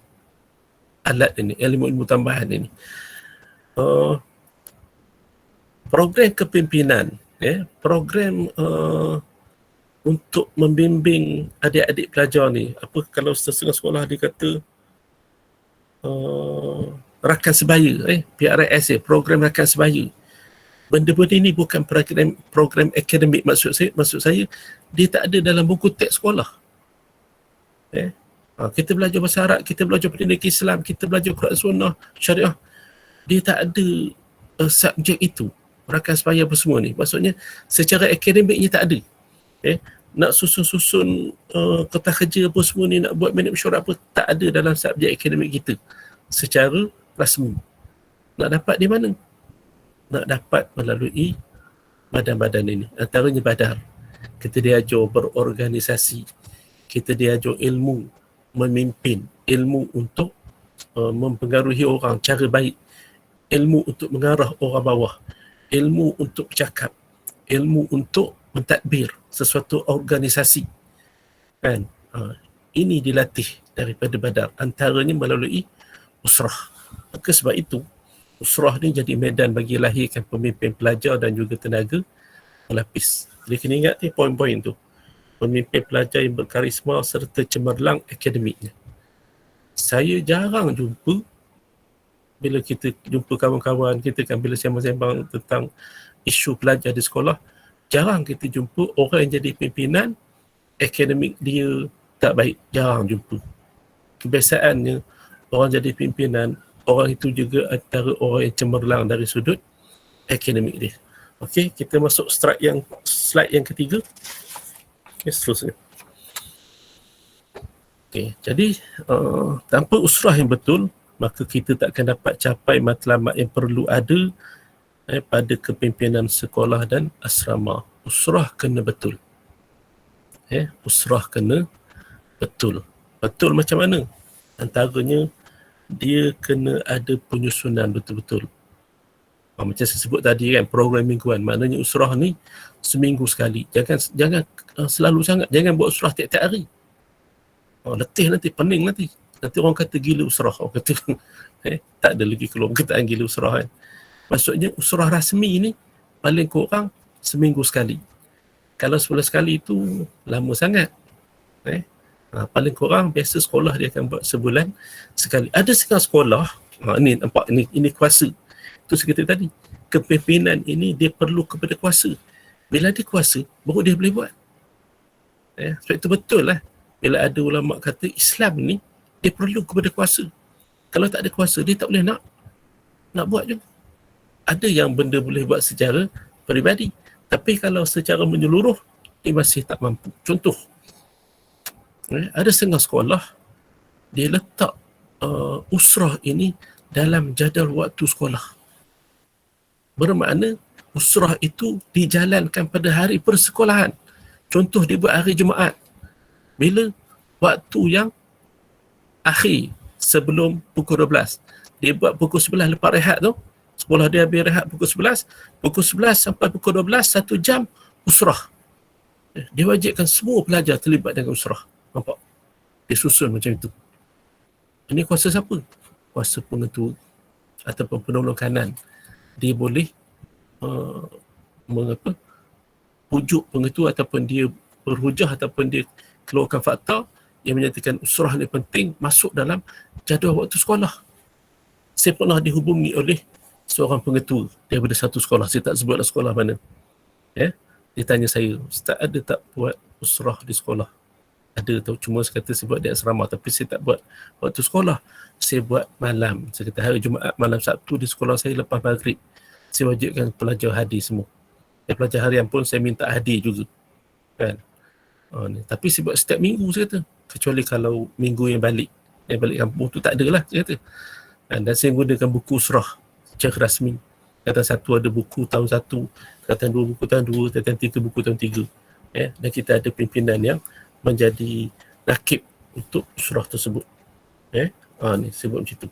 alat ini, ilmu-ilmu tambahan ini. Program kepimpinan, program untuk membimbing adik-adik pelajar ni, apa kalau setengah sekolah dia kata rakan sebaya, PRS, program rakan sebaya. Benda-benda ini bukan program akademik, maksud saya dia tak ada dalam buku teks sekolah. Kita belajar bahasa Arab, kita belajar pendidikan Islam, kita belajar Quran Sunnah, Syariah. Dia tak ada subjek itu, rakan sebaya apa semua ni. Maksudnya secara akademiknya tak ada. Nak susun kertas kerja apa semua ni, nak buat minit mesyuarat apa, tak ada dalam subjek akademik kita secara rasmi. Nak dapat di mana? Nak dapat melalui badan-badan ini. Antaranya badar. Kita diajar berorganisasi. Kita diajar ilmu memimpin. Ilmu untuk mempengaruhi orang cara baik. Ilmu untuk mengarah orang bawah. Ilmu untuk bercakap. Ilmu untuk mentadbir sesuatu organisasi. Kan? Ini dilatih daripada badar. Antaranya melalui usrah. Maka sebab itu, usrah ni jadi medan bagi lahirkan pemimpin pelajar dan juga tenaga pelapis. Jadi kena ingat poin-poin tu. Pemimpin pelajar yang berkarisma serta cemerlang akademiknya. Saya jarang jumpa, bila kita jumpa kawan-kawan kita kan, bila sembang-sembang tentang isu pelajar di sekolah, jarang kita jumpa orang yang jadi pimpinan akademik dia tak baik. Jarang jumpa. Kebiasaannya orang jadi pimpinan, orang itu juga antara orang yang cemerlang dari sudut akademik dia. Okey, kita masuk slide yang ketiga. Seterusnya. Okey, jadi tanpa usrah yang betul, maka kita tak akan dapat capai matlamat yang perlu ada pada kepimpinan sekolah dan asrama. Usrah kena betul. Usrah kena betul. Betul macam mana? Antaranya dia kena ada penyusunan betul-betul. Macam saya sebut tadi kan, program mingguan. Maknanya usrah ni seminggu sekali. Jangan selalu sangat. Jangan buat usrah tiap-tiap hari. Letih nanti, pening nanti. Nanti orang kata gila usrah. Orang kata tak ada lagi keluar perkataan gila usrah kan. Maksudnya usrah rasmi ni paling kurang seminggu sekali. Kalau 10 sekali itu lama sangat. Paling kurang biasa sekolah dia akan buat sebulan sekali. Ada setengah sekolah, ni nampak ini kuasa. Itu saya kata tadi, kepimpinan ini dia perlu kepada kuasa. Bila dia kuasa, baru dia boleh buat. Sebab itu betul lah. Bila ada ulama kata Islam ni, dia perlu kepada kuasa. Kalau tak ada kuasa, dia tak boleh nak buat juga. Ada yang benda boleh buat secara peribadi. Tapi kalau secara menyeluruh, dia masih tak mampu. Contoh, ada setengah sekolah, dia letak usrah ini dalam jadual waktu sekolah. Bermakna usrah itu dijalankan pada hari persekolahan. Contoh, dia buat hari Jumaat. Bila? Waktu yang akhir sebelum pukul 12. Dia buat pukul 11 lepas rehat tu. Sekolah dia habis rehat pukul 11. Pukul 11 sampai pukul 12, 1 jam usrah. Dia wajibkan semua pelajar terlibat dengan usrah. Nampak? Dia susun macam itu. Ini kuasa siapa? kuasa pengetua ataupun penolong kanan, dia boleh mengapa pujuk pengetua ataupun dia berhujah ataupun dia keluarkan fakta yang menyatakan usrah ni penting masuk dalam jadual waktu sekolah. Saya pernah dihubungi oleh seorang pengetua daripada satu sekolah, saya tak sebutlah sekolah mana. Dia tanya saya, "Ustaz, ada tak buat usrah di sekolah?" Ada tau, cuma saya kata saya buat di asrama, tapi saya tak buat waktu sekolah. Saya buat malam. Saya kata hari Jumaat malam Sabtu di sekolah saya lepas maghrib. Saya wajibkan pelajar hadir semua. Pelajar harian pun saya minta hadir juga. Kan? Tapi saya buat setiap minggu, saya kata. Kecuali kalau minggu yang balik kampung tu tak ada lah, saya kata. Dan saya gunakan buku usrah secara rasmi. Kata satu ada buku tahun 1, kata 2 buku tahun 2, kata 3 buku tahun 3. Dan kita ada pimpinan yang menjadi rakib untuk usrah tersebut. Ni saya buat macam tu.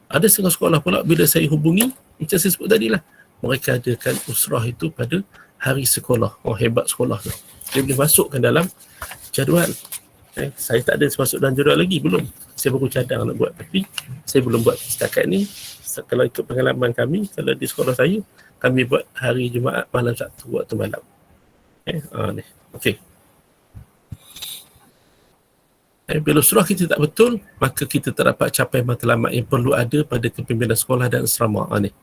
Ada setengah sekolah pula bila saya hubungi, macam saya sebut tadi lah, mereka adakan usrah itu pada hari sekolah. Hebat sekolah tu. Dia boleh masukkan dalam jadual. Saya tak ada masuk dalam jadual lagi, belum. Saya baru cadang nak buat, tapi saya belum buat setakat ni. Kalau ikut pengalaman kami, kalau di sekolah saya, kami buat hari Jumaat malam Sabtu waktu malam. Ni. Okey. Bila usrah kita tak betul, maka kita tak dapat capai matlamat yang perlu ada pada kepimpinan sekolah dan asrama. Ni.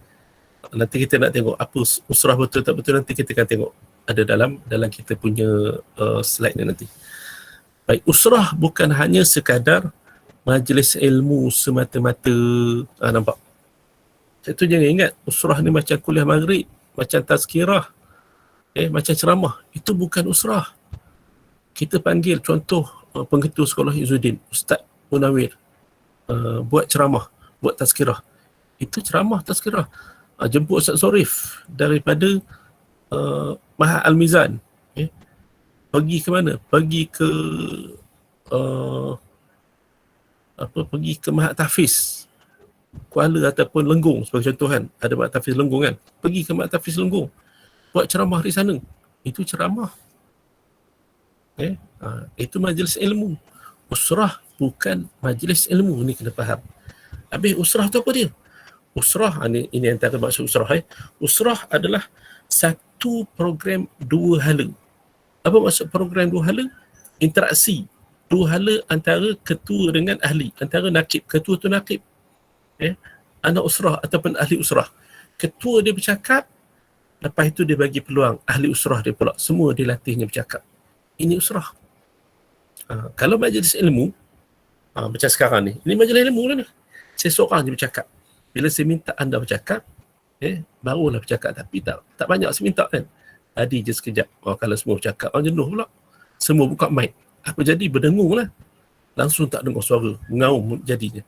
Nanti kita nak tengok apa usrah betul tak betul, nanti kita akan tengok ada dalam kita punya slide ni nanti. Baik, usrah bukan hanya sekadar majlis ilmu semata-mata. Nampak? Itu jangan ingat, usrah ni macam kuliah maghrib, macam tazkirah, macam ceramah. Itu bukan usrah. Kita panggil contoh pengetua sekolah Izzuddin, Ustaz Munawir, buat ceramah, buat tazkirah. Itu ceramah tazkirah. Jemput Ustaz Zorif daripada Mahat Al-Mizan. Pergi ke mana? Pergi ke pergi ke Mahat Tahfiz Kuala ataupun Lenggong sebagai contoh kan. Ada Mahat Tahfiz Lenggong kan. Pergi ke Mahat Tahfiz Lenggong, buat ceramah di sana. Itu ceramah. Itu majlis ilmu. Usrah bukan majlis ilmu, ni kena faham. Habis usrah tu apa dia? Usrah, ini antara maksud usrah. Usrah adalah satu program dua hala. Apa maksud program dua hala? Interaksi dua hala antara ketua dengan ahli, antara nakib. Ketua tu nakib, anak usrah ataupun ahli usrah. Ketua dia bercakap, lepas itu dia bagi peluang ahli usrah dia pula, semua dilatihnya bercakap. Ini usrah. Kalau majlis ilmu, macam sekarang ni, ini majlis ilmu lah ni. Saya seorang je bercakap. Bila saya minta anda bercakap, barulah bercakap. Tapi tak banyak saya minta kan. Tadi je sekejap. Kalau semua bercakap, jenuh pula. Semua buka mic. Apa jadi? Berdengung lah. Langsung tak dengar suara. Mengaum jadinya.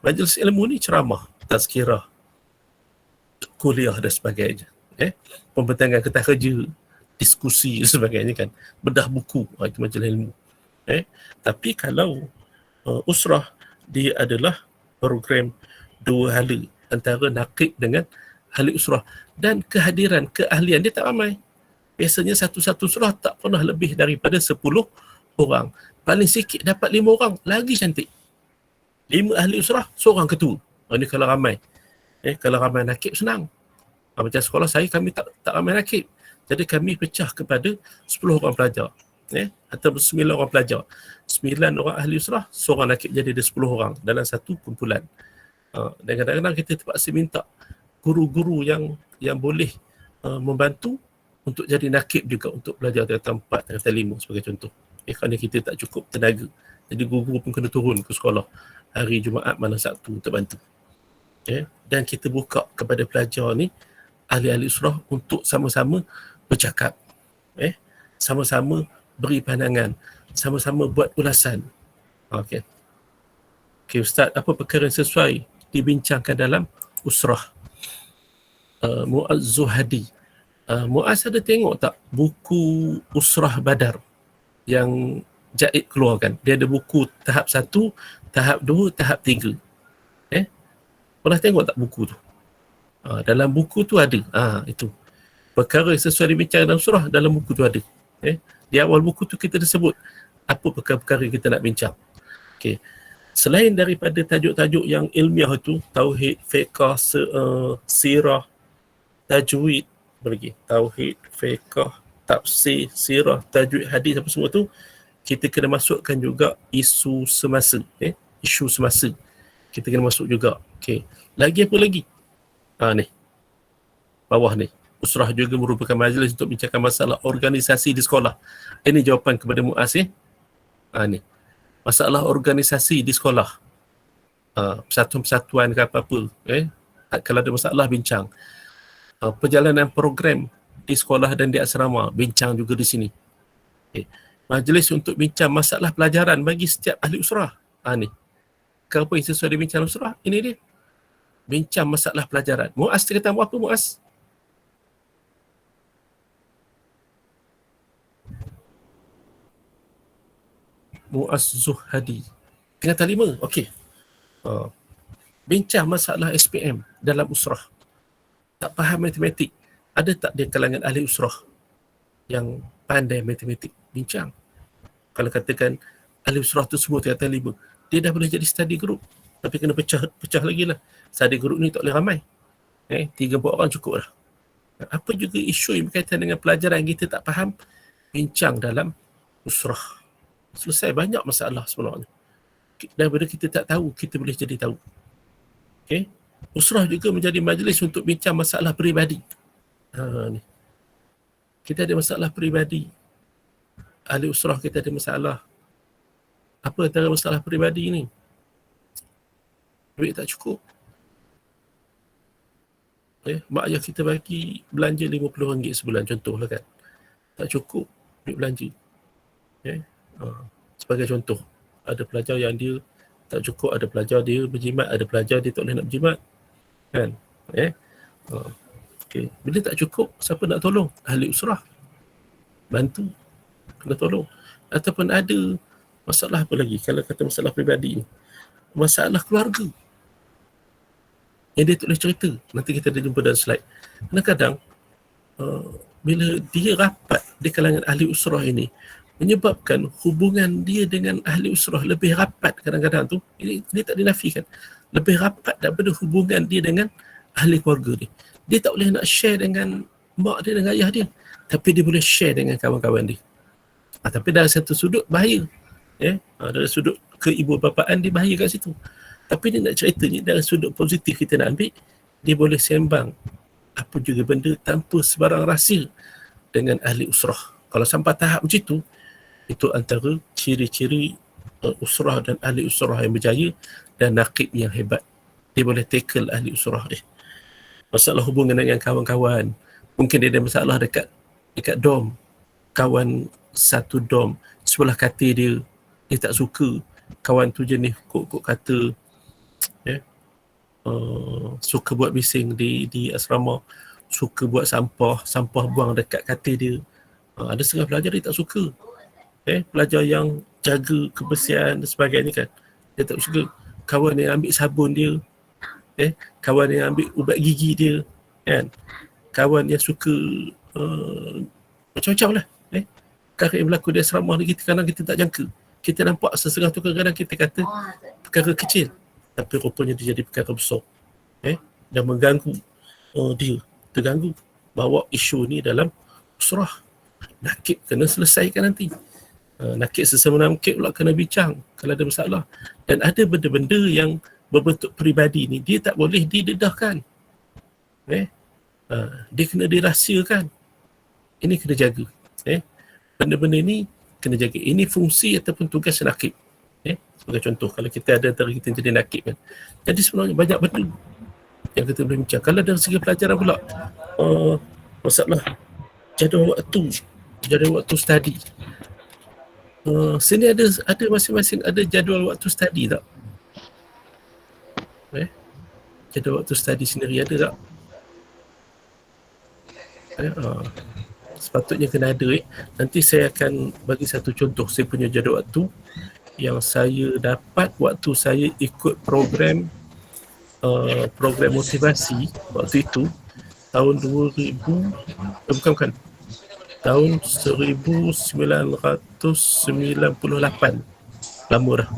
Majlis ilmu ni ceramah, tazkirah, kuliah dan sebagainya. Pembentangan kertas kerja, diskusi dan sebagainya kan. Bedah buku, itu majlis ilmu. Tapi kalau usrah, dia adalah program dua hala antara nakib dengan ahli usrah, dan kehadiran keahlian dia tak ramai. Biasanya satu-satu usrah tak pernah lebih daripada 10 orang. Paling sikit dapat 5 orang, lagi cantik. 5 ahli usrah, seorang ketua. Ini kalau ramai. Kalau ramai nakib senang. Macam sekolah saya, kami tak ramai nakib. Jadi kami pecah kepada 10 orang pelajar. Atau 9 orang pelajar. 9 orang ahli usrah, seorang nakib, jadi ada 10 orang dalam satu kumpulan. Dan kadang-kadang kita terpaksa minta guru-guru yang boleh membantu untuk jadi nakib juga untuk belajar tingkatan 4, tingkatan 5 sebagai contoh. Kerana kita tak cukup tenaga. Jadi guru-guru pun kena turun ke sekolah hari Jumaat malam Sabtu untuk bantu. Dan kita buka kepada pelajar ni, ahli-ahli usrah, untuk sama-sama bercakap. Sama-sama beri pandangan. Sama-sama buat ulasan. Okey, Ustaz, apa perkara yang sesuai dibincangkan dalam usrah? Muaz Zuhadi. Muaz ada tengok tak buku Usrah Badar yang Jaid keluarkan? Dia ada buku tahap 1, tahap 2, tahap 3. Pernah tengok tak buku tu? Dalam buku tu ada. Itu. Perkara yang sesuai dibincangkan dalam usrah, dalam buku tu ada. Di awal buku tu kita dah sebut apa perkara-perkara yang kita nak bincang. Okey. Selain daripada tajuk-tajuk yang ilmiah tu, tauhid, fiqh, sirah, tajwid, lagi tauhid, fiqh, tafsir, sirah, tajwid, hadis apa semua tu, kita kena masukkan juga isu semasa, isu semasa. Kita kena masuk juga. Okey. Lagi apa lagi? Ni. Bawah ni. Usrah juga merupakan majlis untuk bincangkan masalah organisasi di sekolah. Ini jawapan kepada Muaz ni. Masalah organisasi di sekolah. Persatuan-persatuan ke apa-apa. Kalau ada masalah, bincang. Perjalanan program di sekolah dan di asrama, bincang juga di sini. Majlis untuk bincang masalah pelajaran bagi setiap ahli usrah. Ni. Apa yang sesuai dengan bincang usrah? Ini dia. Bincang masalah pelajaran. Muaz cerita apa, Muaz? Muaz Zuhadi. Tingkatan 5. Okey. Bincang masalah SPM dalam usrah. Tak faham matematik. Ada tak dia kalangan ahli usrah yang pandai matematik? Bincang. Kalau katakan ahli usrah tu semua tingkatan 5, dia dah boleh jadi study group. Tapi kena pecah lagi lah. Study group ni tak boleh ramai. 3-4 orang cukup lah. Apa juga isu yang berkaitan dengan pelajaran yang kita tak faham, bincang dalam usrah. Selesai banyak masalah sebenarnya. Daripada kita tak tahu, kita boleh jadi tahu. Okay? Usrah juga menjadi majlis untuk bincang masalah peribadi. Ni. Kita ada masalah peribadi. Ahli usrah kita ada masalah. Apa antara masalah peribadi ni? Duit tak cukup. Mak ayah kita bagi belanja RM50 sebulan, contohlah kan. Tak cukup duit belanja. Sebagai contoh, ada pelajar yang dia tak cukup, ada pelajar dia berjimat, ada pelajar dia tak boleh nak berjimat, kan? Okay. Bila tak cukup, siapa nak tolong? Ahli usrah bantu, kena tolong. Ataupun ada masalah apa lagi, kalau kata masalah peribadi ni, masalah keluarga yang dia tak boleh cerita. Nanti kita ada jumpa dalam slide. Kadang-kadang bila dia rapat di kalangan ahli usrah ini, menyebabkan hubungan dia dengan ahli usrah lebih rapat. Kadang-kadang tu, ini tak dinafikan, lebih rapat daripada hubungan dia dengan ahli keluarga dia. Dia tak boleh nak share dengan mak dia, dengan ayah dia, tapi dia boleh share dengan kawan-kawan dia. Tapi dari satu sudut bahaya, dari sudut keibu-bapaan dia bahaya kat situ. Tapi dia nak ceritanya dari sudut positif, kita nak ambil, dia boleh sembang apa juga benda tanpa sebarang rahsia dengan ahli usrah. Kalau sampai tahap macam tu, itu antara ciri-ciri usrah dan ahli usrah yang berjaya dan nakib yang hebat. Dia boleh tackle ahli usrah dia. Masalah hubungan dengan kawan-kawan, mungkin dia ada masalah dekat dom, kawan satu dom, sebelah katil dia tak suka, kawan tu jenis kok kata, suka buat bising di asrama, suka buat sampah buang dekat katil dia. Ada setengah pelajar dia tak suka. Pelajar yang jaga kebersihan dan sebagainya kan, dia tak suka. Kawan yang ambil sabun dia, kawan yang ambil ubat gigi dia, kan, kawan yang suka macam-macam lah. Perkara yang berlaku di asrama ni, kadang kita tak jangka. Kita nampak sesetengah tu, kadang-kadang kita kata perkara kecil, tapi rupanya dia jadi perkara besar, dan mengganggu dia, terganggu. Bawa isu ni dalam usrah. Nakib kena selesaikan nanti. Nakib sesama nakib pula kena bincang kalau ada masalah. Dan ada benda-benda yang berbentuk peribadi ni, dia tak boleh didedahkan. Dia kena dirahsiakan. Ini kena jaga. Benda-benda ni kena jaga. Ini fungsi ataupun tugas nakib. Sebagai contoh, kalau kita ada antara kita jadi nakib kan. Jadi sebenarnya banyak benda yang kita boleh bincang. Kalau dari segi pelajaran pula, masalah jadual waktu study. Sini ada masing-masing ada jadual waktu study tak? Jadual waktu study sendiri ada tak? Sepatutnya kena ada. Nanti saya akan bagi satu contoh saya punya jadual waktu yang saya dapat waktu saya ikut program motivasi waktu itu tahun 2000, bukan tahun 1998, lama dah.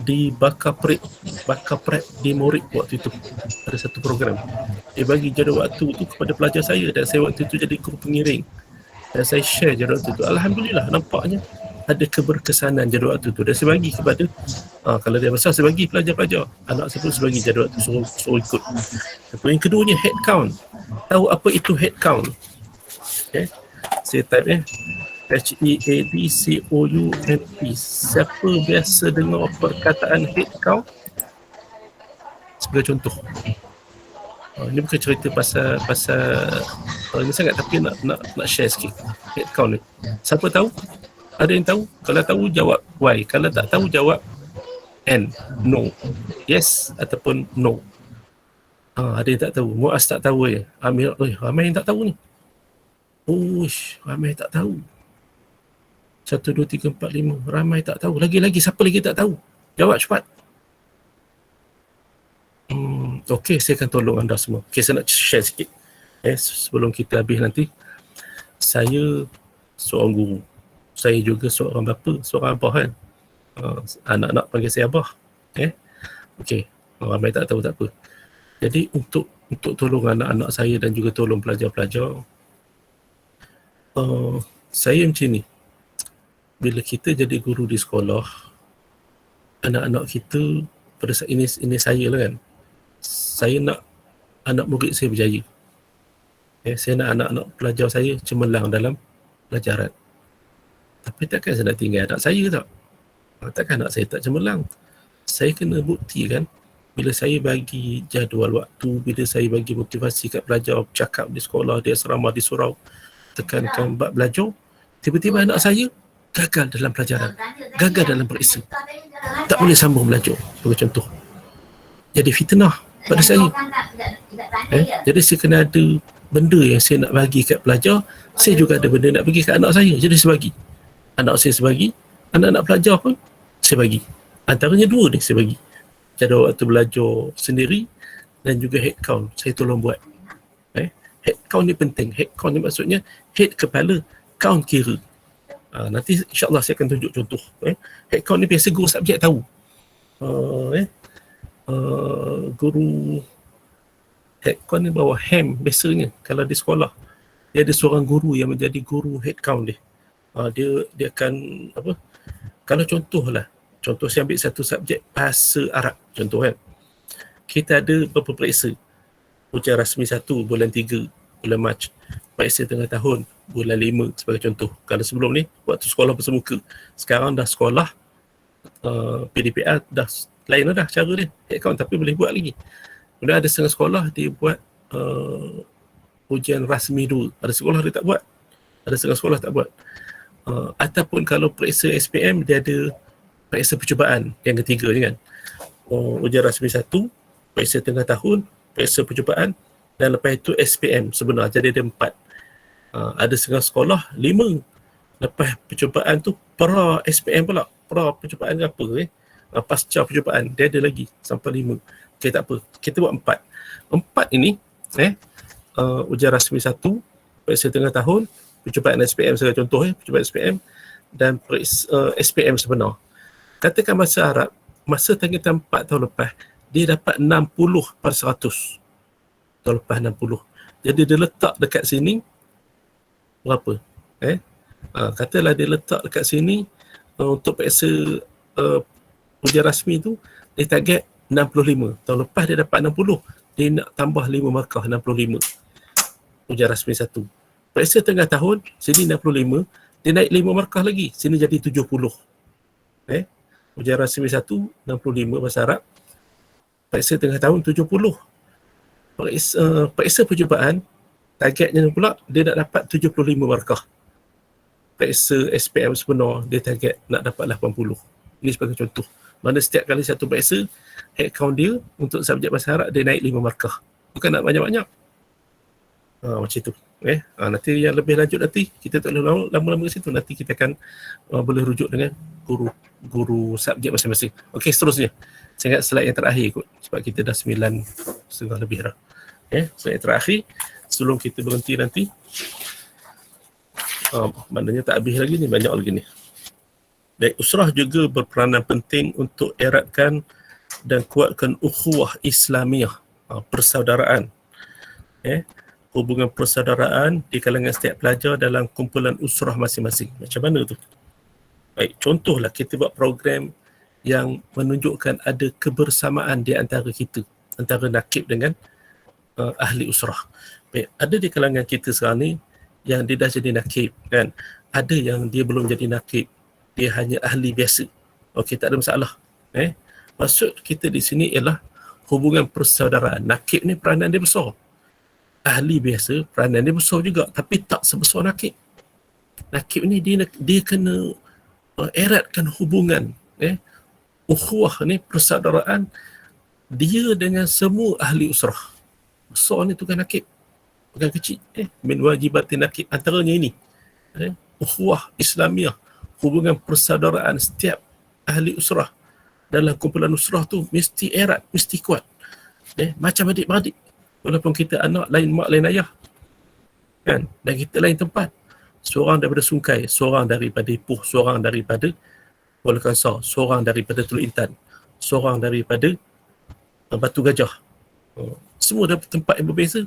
di Bakar Prep di Morik waktu itu. Ada satu program. Dia bagi jadual waktu tu kepada pelajar saya dan saya waktu itu jadi guru pengiring. Dan saya share jadual waktu tu. Alhamdulillah nampaknya ada keberkesanan jadual waktu tu. Dan saya bagi kepada kalau dia besar saya bagi pelajar-pelajar. Anak saya pun saya bagi jadual waktu suruh ikut. Yang keduanya head count. Tahu apa itu head count? Okay. Saya type HEADCOUNT. Siapa biasa dengar perkataan head count? Sebagai contoh. Ini bukan cerita pasal ini sangat, tapi nak share sikit head count ni. Siapa tahu? Ada yang tahu? Kalau tahu jawab Y, kalau tak tahu jawab N, no. Yes ataupun no. Ada yang tak tahu. Muaz tak tahu je. Amir, ramai yang tak tahu ni. Ramai tak tahu. 1, 2, 3, 4, 5. Ramai tak tahu. Lagi siapa lagi tak tahu? Jawab cepat. Okey, saya akan tolong anda semua. Okey, saya nak share sikit. Sebelum kita habis nanti. Saya seorang guru. Saya juga seorang bapa, seorang abah kan. Anak-anak panggil saya abah. Okey, ramai tak tahu tak apa. Jadi untuk tolong anak-anak saya dan juga tolong pelajar-pelajar, saya macam ni. Bila kita jadi guru di sekolah, anak-anak kita pada saat ini saya lah kan. Saya nak anak murid saya berjaya. Saya nak anak-anak pelajar saya cemerlang dalam pelajaran. Tapi takkan saya nak tinggal anak saya tak? Takkan anak saya tak cemerlang. Saya kena buktikan bila saya bagi jadual waktu, bila saya bagi motivasi kat pelajar, bercakap di sekolah, di asrama, di surau, tekankan bab belajar, tiba-tiba anak saya gagal dalam pelajaran, gagal dalam periksa, tak boleh sambung belajar, sebagai contoh. Jadi fitnah pada saya. Jadi saya kena ada benda yang saya nak bagi kat pelajar, saya juga ada benda nak bagi kat anak saya. Jadi saya bagi. Anak saya bagi, anak-anak pelajar pun saya bagi. Antaranya dua ni saya bagi. Jadual waktu belajar sendiri dan juga head count saya tolong buat. Head count ni penting. Head count ni maksudnya head kepala, count kira. Nanti insyaAllah saya akan tunjuk contoh. Head count ni biasa guru subjek tahu. Guru head count ni bawah HAM biasanya kalau di sekolah. Dia ada seorang guru yang menjadi guru head count dia. Dia akan apa? Kalau contoh saya ambil satu subjek bahasa Arab contoh kan. Kita ada beberapa periksa. Ujian rasmi 1 bulan 3 bulan Mac. Periksa tengah tahun bulan 5 sebagai contoh. Kalau sebelum ni waktu sekolah bersemuka. Sekarang dah sekolah PDPR dah lain dah cara dia. Head count tapi boleh buat lagi. Kemudian ada setengah sekolah dia buat ujian rasmi dulu. Ada sekolah dia tak buat. Ada setengah sekolah tak buat. Ataupun kalau periksa SPM dia ada periksa percubaan yang ketiga je kan. Ujian rasmi 1, periksa tengah tahun, periksa percubaan dan lepas itu SPM sebenar. Jadi ada 4. Ada setengah sekolah 5. Lepas percubaan tu pra SPM pula. Pra percubaan ke apa pasca percubaan dia ada lagi sampai 5. Okey tak apa. Kita buat 4 ini ujian rasmi 1, periksa tengah tahun, percubaan SPM sebagai contoh percubaan SPM dan SPM sebenar. Katakan bahasa Arab, masa tanggungan 4 tahun lepas, dia dapat 60/100. Tahun lepas 60. Jadi dia letak dekat sini berapa? Katalah dia letak dekat sini untuk periksa ujian rasmi tu, dia target 65. Tahun lepas dia dapat 60, dia nak tambah 5 markah 65. Ujian rasmi 1. Periksa tengah tahun, sini 65, dia naik 5 markah lagi, sini jadi 70. Ujian rasmi 1, 65 bahasa Arab. Periksa tengah tahun 70. Periksa percubaan, targetnya pula dia nak dapat 75 markah. Periksa SPM sebenar, dia target nak dapat 80. Ini sebagai contoh. Mana setiap kali satu periksa, head count dia untuk subjek bahasa Arab dia naik 5 markah. Bukan nak banyak-banyak. Macam tu. Nanti yang lebih lanjut nanti kita tak boleh lama-lama ke situ. Nanti kita akan boleh rujuk dengan guru subjek masing-masing. Okey, seterusnya. Saya ingat slide yang terakhir kot. Sebab kita dah 9:30 lebih dah. Slide yang terakhir. Sebelum kita berhenti nanti. Maknanya tak habis lagi ni. Banyak lagi ni. Dan usrah juga berperanan penting untuk eratkan dan kuatkan ukhuwah Islamiah, persaudaraan. Hubungan persaudaraan di kalangan setiap pelajar dalam kumpulan usrah masing-masing. Macam mana tu? Baik, contohlah kita buat program yang menunjukkan ada kebersamaan di antara kita, antara nakib dengan ahli usrah. Baik, ada di kalangan kita sekarang ni yang dia dah jadi nakib kan. Ada yang dia belum jadi nakib, dia hanya ahli biasa. Okey, tak ada masalah. Maksud kita di sini ialah hubungan persaudaraan. Nakib ni peranan dia besar. Ahli biasa peranan dia besar juga, tapi tak sebesar nakib. Nakib ni dia kena eratkan hubungan, ukhuwah ni, persaudaraan dia dengan semua ahli usrah. Besar ni tukang nakib, bukan kecil. Min wajibatin nakib, antaranya ini, ukhuwah Islamiah, hubungan persaudaraan setiap ahli usrah dalam kumpulan usrah tu mesti erat, mesti kuat. Macam adik-beradik, walaupun kita anak lain mak lain ayah kan, dan kita lain tempat, seorang daripada Sungai, seorang daripada Ipoh, seorang daripada Kuala Kangsar, seorang daripada Teluk Intan, seorang daripada Batu Gajah, semua dari tempat yang berbeza,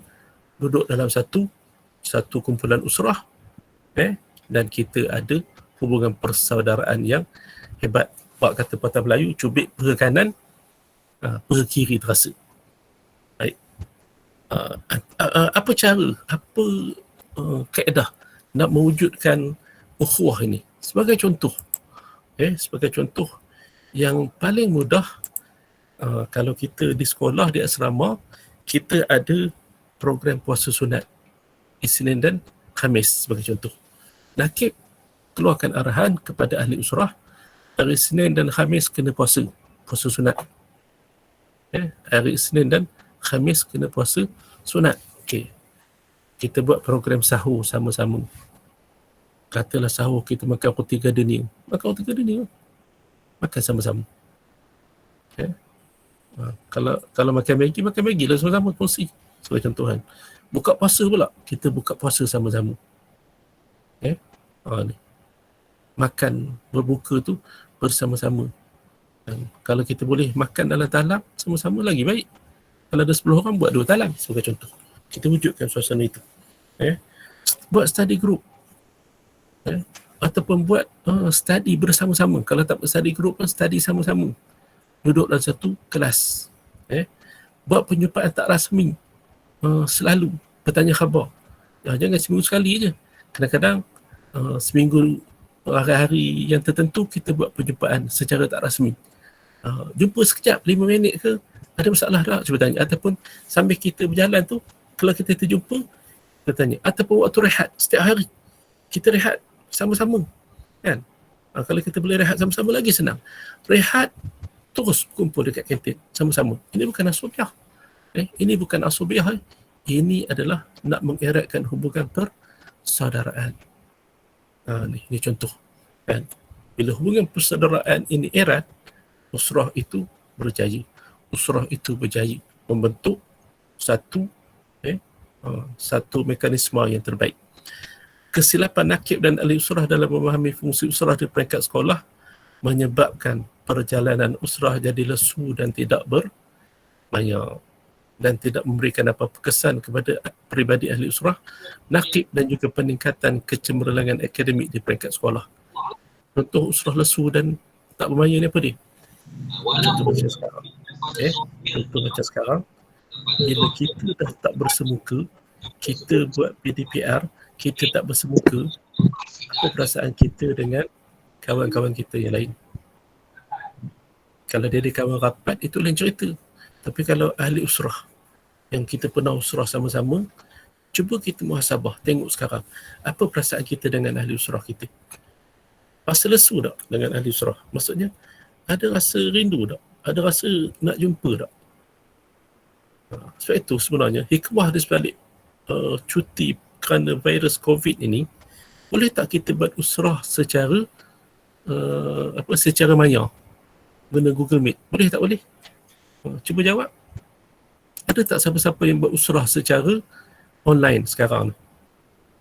duduk dalam satu kumpulan usrah, dan kita ada hubungan persaudaraan yang hebat. Pak kata patah Melayu, cubit pergi kanan, pergi kiri terasa. Baik. Apa cara, apa kaedah nak mewujudkan ukhuwah ini? Sebagai contoh, sebagai contoh yang paling mudah, kalau kita di sekolah, di asrama, kita ada program puasa sunat Isnin dan Khamis sebagai contoh. Nakib keluarkan arahan kepada ahli usrah, hari Isnin dan Khamis kena puasa sunat. Hari Isnin dan Khamis kena puasa sunat. Okey. Kita buat program sahur sama-sama. Katalah sahur kita makan roti gardenia. Makan roti gardenia. Makan sama-sama. Kalau makan Maggi lah sama-sama kongsi. Sebagai contohan. Buka puasa pula, kita buka puasa sama-sama. Ni. Makan berbuka tu bersama-sama. Dan kalau kita boleh makan dalam talam sama-sama lagi baik. Kalau ada 10 orang, buat 2 talam sebagai contoh. Kita wujudkan suasana itu. Buat study group. Ataupun buat study bersama-sama. Kalau tak buat study group pun study sama-sama. Duduk dalam satu kelas. Buat penjumpaan tak rasmi. Selalu bertanya khabar. Jangan seminggu sekali je. Kadang-kadang seminggu, hari-hari yang tertentu kita buat perjumpaan secara tak rasmi. Jumpa sekejap 5 minit ke, ada masalah tak? Cuba tanya. Ataupun sambil kita berjalan tu, kalau kita terjumpa, kita tanya. Ataupun waktu rehat setiap hari, kita rehat sama-sama kan. Kalau kita boleh rehat sama-sama lagi senang. Rehat terus kumpul dekat kantin sama-sama. Ini bukan asubiah. Ini bukan asubiah. Ini adalah nak mengeratkan hubungan persaudaraan. Ini contoh kan. Bila hubungan persaudaraan ini erat, usrah itu berjaya. Usrah itu berjaya membentuk satu mekanisme yang terbaik. Kesilapan nakib dan ahli usrah dalam memahami fungsi usrah di peringkat sekolah menyebabkan perjalanan usrah jadi lesu dan tidak bermaya, dan tidak memberikan apa-apa kesan kepada peribadi ahli usrah, nakib, dan juga peningkatan kecemerlangan akademik di peringkat sekolah. Contoh usrah lesu dan tak bermaya ni apa dia? Contoh macam sekarang. Contoh macam sekarang, bila kita dah tak bersemuka, kita buat PDPR, kita tak bersemuka, apa perasaan kita dengan kawan-kawan kita yang lain? Kalau dia ada kawan rapat, itu lain cerita. Tapi kalau ahli usrah, yang kita pernah usrah sama-sama, cuba kita muhasabah, tengok sekarang, apa perasaan kita dengan ahli usrah kita? Rasa lesu tak dengan ahli usrah? Maksudnya, ada rasa rindu tak? Ada rasa nak jumpa tak? Sebab itu sebenarnya, hikmah di sebalik cuti kerana virus COVID ini, boleh tak kita buat usrah secara secara maya guna Google Meet? Boleh tak boleh? Cuba jawab. Ada tak siapa-siapa yang buat usrah secara online sekarang?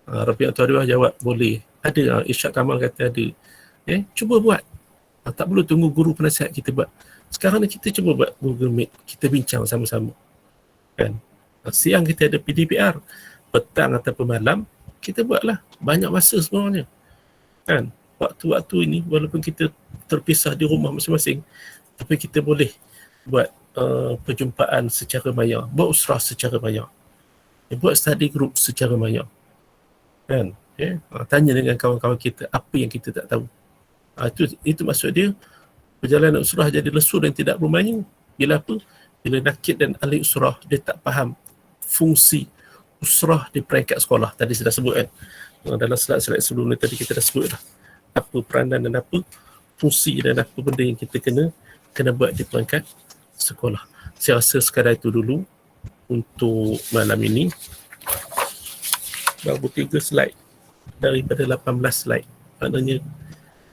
Rafiq Tuariwah jawab boleh. Ada. Irsyad Kamal kata ada. Cuba buat. Tak perlu tunggu guru penasihat kita buat. Sekarang ni kita cuba buat Google Meet, kita bincang sama-sama. Kan? Siang kita ada PDPR, petang ataupun malam kita buatlah, banyak masa sebenarnya. Kan? Waktu-waktu ini walaupun kita terpisah di rumah masing-masing, tapi kita boleh buat perjumpaan secara maya, buat usrah secara maya, buat study group secara maya. Kan? Tanya dengan kawan-kawan kita apa yang kita tak tahu. Itu maksud dia perjalanan usrah jadi lesu dan tidak bermain. Bila apa? Bila nakid dan ahli usrah dia tak faham fungsi usrah di peringkat sekolah. Tadi saya dah sebut kan, dalam slide-slide sebelum ni tadi kita dah sebut dah apa peranan dan apa fungsi dan apa benda yang kita kena buat di peringkat sekolah. Saya rasa sekadar itu dulu untuk malam ini. Baru 3 slide daripada 18 slide, maknanya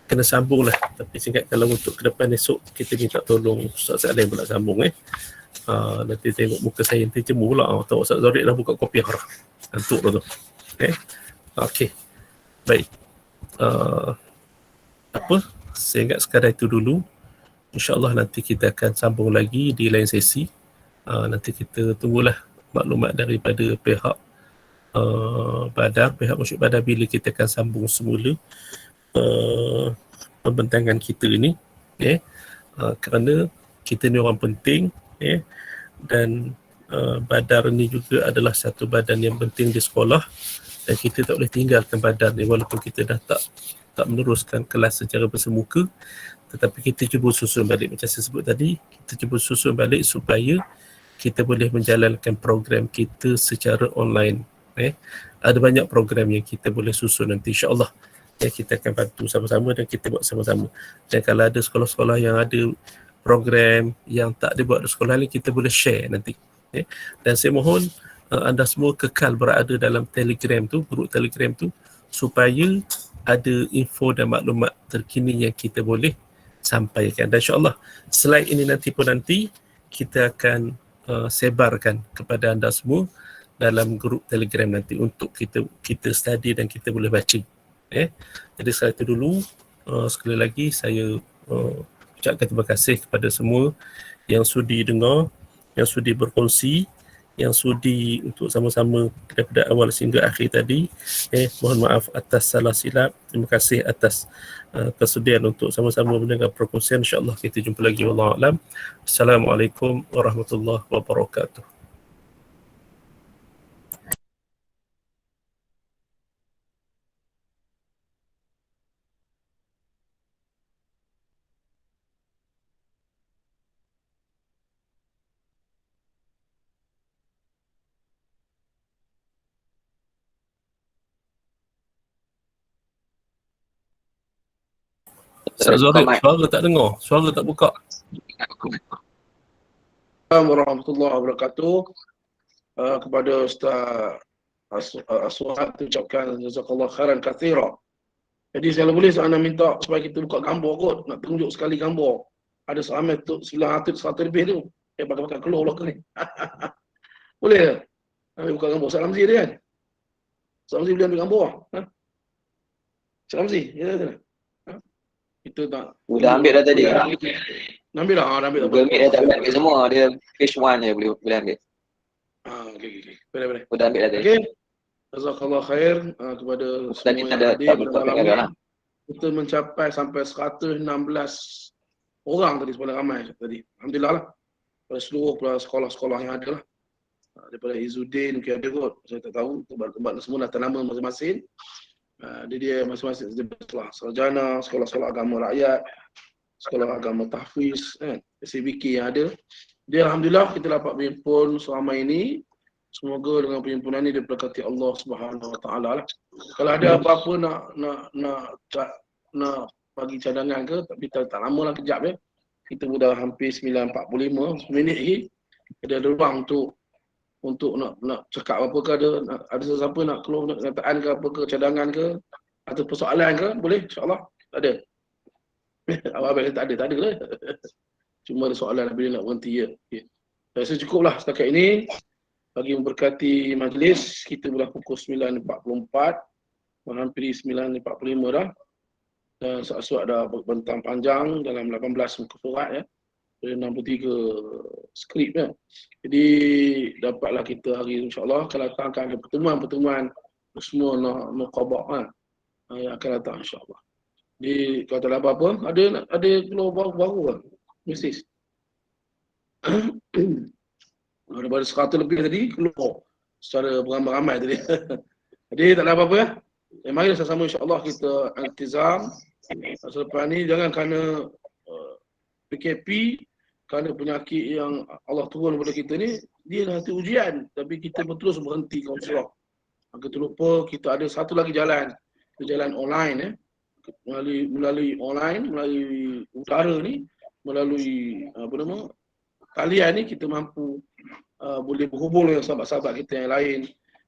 kena sambung lah. Tapi singkat, kalau untuk ke depan esok kita minta tolong Ustaz Salim pula sambung nanti tengok muka saya nanti cemur pula. Tahu Ustaz Zorik dah buka kopi harah, antuk dah tu. Okey, baik. Saya ingat sekadar itu dulu. InsyaAllah nanti kita akan sambung lagi di lain sesi. Nanti kita tunggulah maklumat daripada pihak Badar, pihak Musyid Badar, bila kita akan sambung semula pembentangan kita ni, kerana kita ni orang penting, dan Badar ni juga adalah satu badan yang penting di sekolah, dan kita tak boleh tinggalkan Badar ni walaupun kita dah tak meneruskan kelas secara bersemuka, tetapi kita cuba susun balik macam saya sebut tadi. Kita cuba susun balik supaya kita boleh menjalankan program kita secara online. Ada banyak program yang kita boleh susun nanti, insyaAllah. Kita akan bantu sama-sama dan kita buat sama-sama. Dan kalau ada sekolah-sekolah yang ada program yang tak dibuat di sekolah lain, kita boleh share nanti. Dan saya mohon anda semua kekal berada dalam Telegram tu, grup Telegram tu, supaya ada info dan maklumat terkini yang kita boleh sampaikan. Dan insyaAllah slide ini nanti kita akan sebarkan kepada anda semua dalam grup Telegram nanti untuk kita study dan kita boleh baca. Jadi sekali itu dulu, sekali lagi saya ucapkan terima kasih kepada semua yang sudi dengar, yang sudi berkongsi, yang sudi untuk sama-sama daripada awal sehingga akhir tadi. Mohon maaf atas salah silap. Terima kasih atas kesudian untuk sama-sama mendengar perkongsian. InsyaAllah kita jumpa lagi. Wallahu a'lam. Assalamualaikum warahmatullahi wabarakatuh. Ustaz Zorik, suara tak dengar, suara tak buka. Assalamualaikum warahmatullahi wabarakatuh. Kepada Ustaz Aswad, ucapkan jazakallah khairan katsira. Jadi saya boleh saya minta supaya kita buka gambar kot, nak tunjuk sekali gambar. Ada seramai tu 900 100 lebih tu. Pakai keluar belakang ni. Boleh ke? Ambil buka gambar. Ustaz Ramzi dia kan? Ustaz Ramzi boleh ambil gambar? Ustaz Ramzi, ya tak? Kita tak. Dah ambil dah tadi. Ambil dah, ambil dah. Google Meet dah tak ambil semua. Dia page 1 je boleh ambil. Okey. Boleh. Dah ambil dah tadi. Okey. Jazakallah khair kepada semua yang hadir dalam malam ni. Kita mencapai sampai 116 orang tadi, sebenarnya ramai tadi. Alhamdulillah lah. Pada seluruh sekolah-sekolah yang ada lah. Daripada Izzuddin mungkin ada kot. Saya tak tahu. Tempat semua dah nama masing-masing. Dia masing-masing sekolah sarjana, sekolah-sekolah agama rakyat, sekolah agama tahfiz, SBK yang ada. Dia Alhamdulillah kita dapat berhimpun selama ini. Semoga dengan perhimpunan ini diberkati Allah Subhanahu Wa Taala lah. Kalau ada apa-apa nak bagi cadangan ke, tapi tak lama lah, kejap ya. Kita sudah hampir 9:45 minit lagi. Ada ruang untuk nak cakap apa ke, ada sesiapa nak keluar kenyataan ke apa ke, cadangan ke atau persoalan ke, boleh insya-Allah. Tak ada. Abang tak ada lah. Cuma ada soalan bila nak berhenti ya. Saya rasa cukuplah setakat ini. Bagi memberkati majlis, kita sudah pukul 9.44, menghampiri 9.45 dah. Dan surat ada bentang panjang dalam 18 muka surat ya. Ada 63 skrip ya. Jadi dapatlah kita hari insya-Allah akan datang ada pertemuan-pertemuan semua nuqabah yang akan datang insya-Allah. Jadi kalau tak ada apa-apa, ada keluar baru kan? Mesej. Daripada 100 lebih tadi keluar secara beramai-ramai tadi. Jadi tak ada apa-apa ya. Mari sama-sama insya-Allah kita iltizam. Selepas ni jangan kerana PKP, kerana penyakit yang Allah turun kepada kita ni, dia nanti ujian. Tapi kita terus berhenti kaunseling. Kita lupa kita ada satu lagi jalan. Jalan online ya. Melalui online, melalui utara ni, melalui talian ni kita mampu boleh berhubung dengan sahabat-sahabat kita yang lain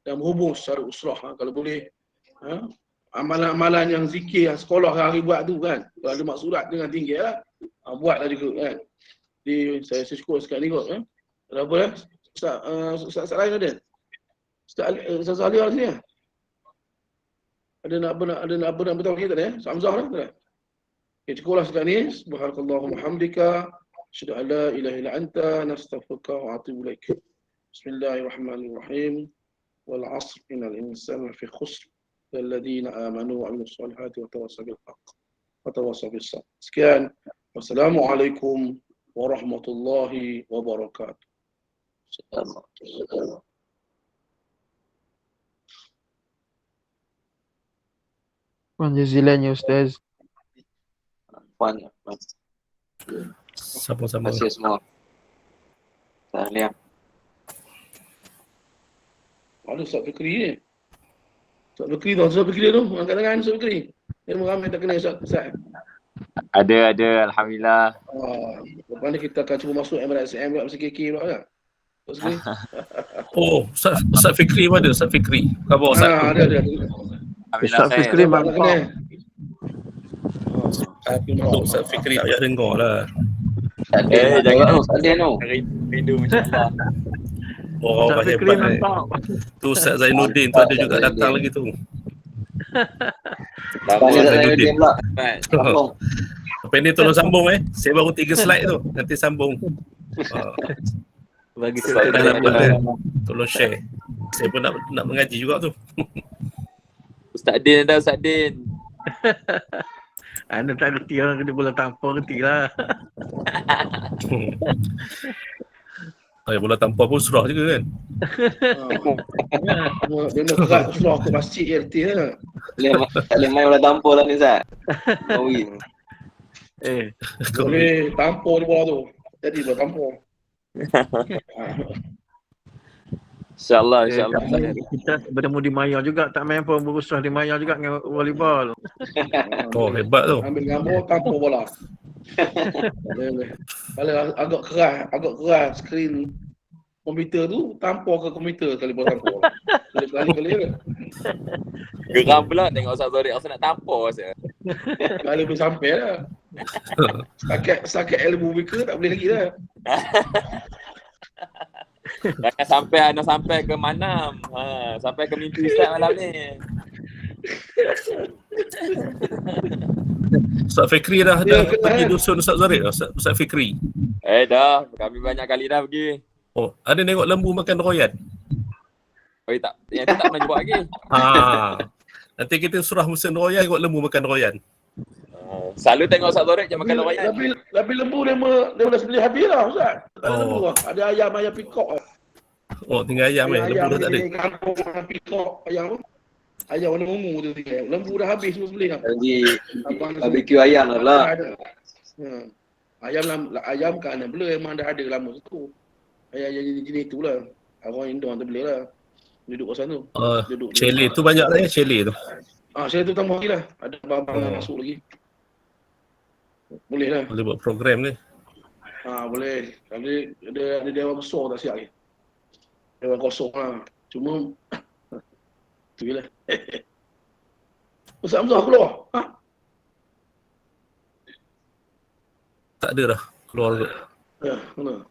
dan berhubung secara usrah kalau boleh. Amalan-amalan yang zikir yang sekolah hari buat tu kan, kalau ada maksudat dengan tinggi lah, buatlah juga kan. Jadi saya syukur sekali ni kot kan. Ada apa dah? Ustaz lain ada? Ustaz Ali ada sini? Ada nak beritahu kita tak ya? Hamzah dah tak? Okay, cukuplah sekarang ni. Subhanakallahumma hamdika, asyhadu an la ilaha illa anta, nastaghfiruka wa atubu ilaik. Bismillahirrahmanirrahim. Wal 'asr innal insana lafi khusr. الذين آمنوا وعملوا الصالحات وتواصوا بالحق وتواصوا بالصبر. Sekian. Wassalamualaikum warahmatullahi wabarakatuh. Jazilan ya Ustaz. Puan. Sama-sama. Terima kasih semua. Tahniah. Ada Ustaz Fikri ni. Ustaz Fikri tu, Ustaz Fikri tu, angkat tangan Ustaz Fikri. Dia ramai tak kenal Ustaz. Ada, alhamdulillah. Lepas ni kita akan cuba masuk MRSM pula, MCKK pula kan? Ustaz Fikri? Oh, Ustaz Fikri pun ada, Ustaz Fikri. Khabar Ustaz? Ada. Alhamdulillah Ustaz Fikri Tak kenal. Ustaz Fikri tak payah dengar lah. Jangan tu. Rindu macam Oh, Ustaz hebat Fikri eh. nampak. Tu Ustaz Zainuddin tu ada juga datang lagi tu. Tahniah Zainuddin pula. Sambung. Lepas ni tolong sambung Saya baru 3 slide tu. Nanti sambung. Bagi Ustaz kita Zainuddin dalam pula. Tolong share. Saya pun nak mengaji juga tu. Ustaz Din ada, Ustaz Din. Anda tak reti orang kena bola tampar reti lah. Bola tampar pun surah juga kan. Dia nak kerat surah ke masjid RT lah. Tak boleh main bola tampar lah ni Ustaz. Mawin. Boleh tampar di bola tu. Jadi bola tampar. InsyaAllah. Kita bertemu di Maya juga, tak main pun berusaha di Maya juga dengan volleyball. Oh, hebat tu. Ambil gambar, tampar bola. Boleh. Kalau agak keras skrin komputer tu, tampar ke komputer kali bola tampar. Kali kan. Geram pula tengok Ustaz Zorik rasa nak tampar rasa. Kali boleh sampai lah. Sakit elbow weaker tak boleh lagi lah. Jangan sampai ke Manam. Sampai ke mimpi Ustaz malam ni. Ustaz Fikri dah pergi dusun Ustaz Zarid Ustaz Fikri. Dah. Kami banyak kali dah pergi. Oh, ada tengok lembu makan royan? Oh, tak. Yang tu tak pernah jumpa lagi. Nanti kita surah musim royan tengok lembu makan royan. Selalu tengok Ustaz Zorik je makan royan. Tapi lembu dia boleh sembelih habis lah Ustaz. Tak ada lembu lah. Ada ayam pikok lah. Oh, tinggal ayam lembu dah tak ada. Kampung pikok ayam tu. Ayam warna ungu tu tinggal. Lembu dah habis semua sembelih lah. Jadi barbecue ayam lah pula. Ayam kan bela memang dah ada lama tu. Ayam jenis tu lah. Orang Indo tu bela lah. Duduk kawasan tu. Cele tu banyak lah cele tu. Cele tu tambah lagi lah. Ada barang masuk lagi. Boleh lah. Boleh buat program ni. Boleh. Tapi ada dewan besar tak siap lagi. Dewan kosong lah. Cuma tu je lah. Ustaz Hamzah keluar? Tak ada dah. Keluar ke. Ya, mana?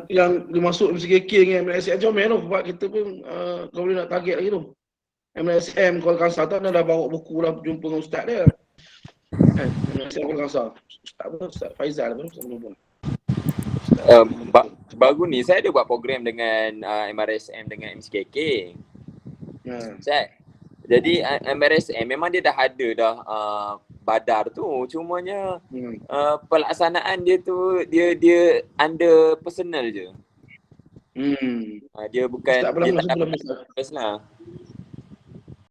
Yang dimasuk MCKK dengan MSC comel tu. Sebab kita pun kau boleh nak target lagi tu. MSM Kuala Kangsar tu anda dah bawa buku dah jumpa dengan ustaz dia. MSM Kuala Kangsar. Ustaz apa? Ustaz Faizal apa? Ustaz lupa. Baru ni saya ada buat program dengan MRSM dengan MCKK. Ustaz. Jadi MRSM memang dia dah ada dah badar tu, cumanya pelaksanaan dia tu dia under personal je. Dia bukan Ustaz dia belum tak sebelum dapat lah.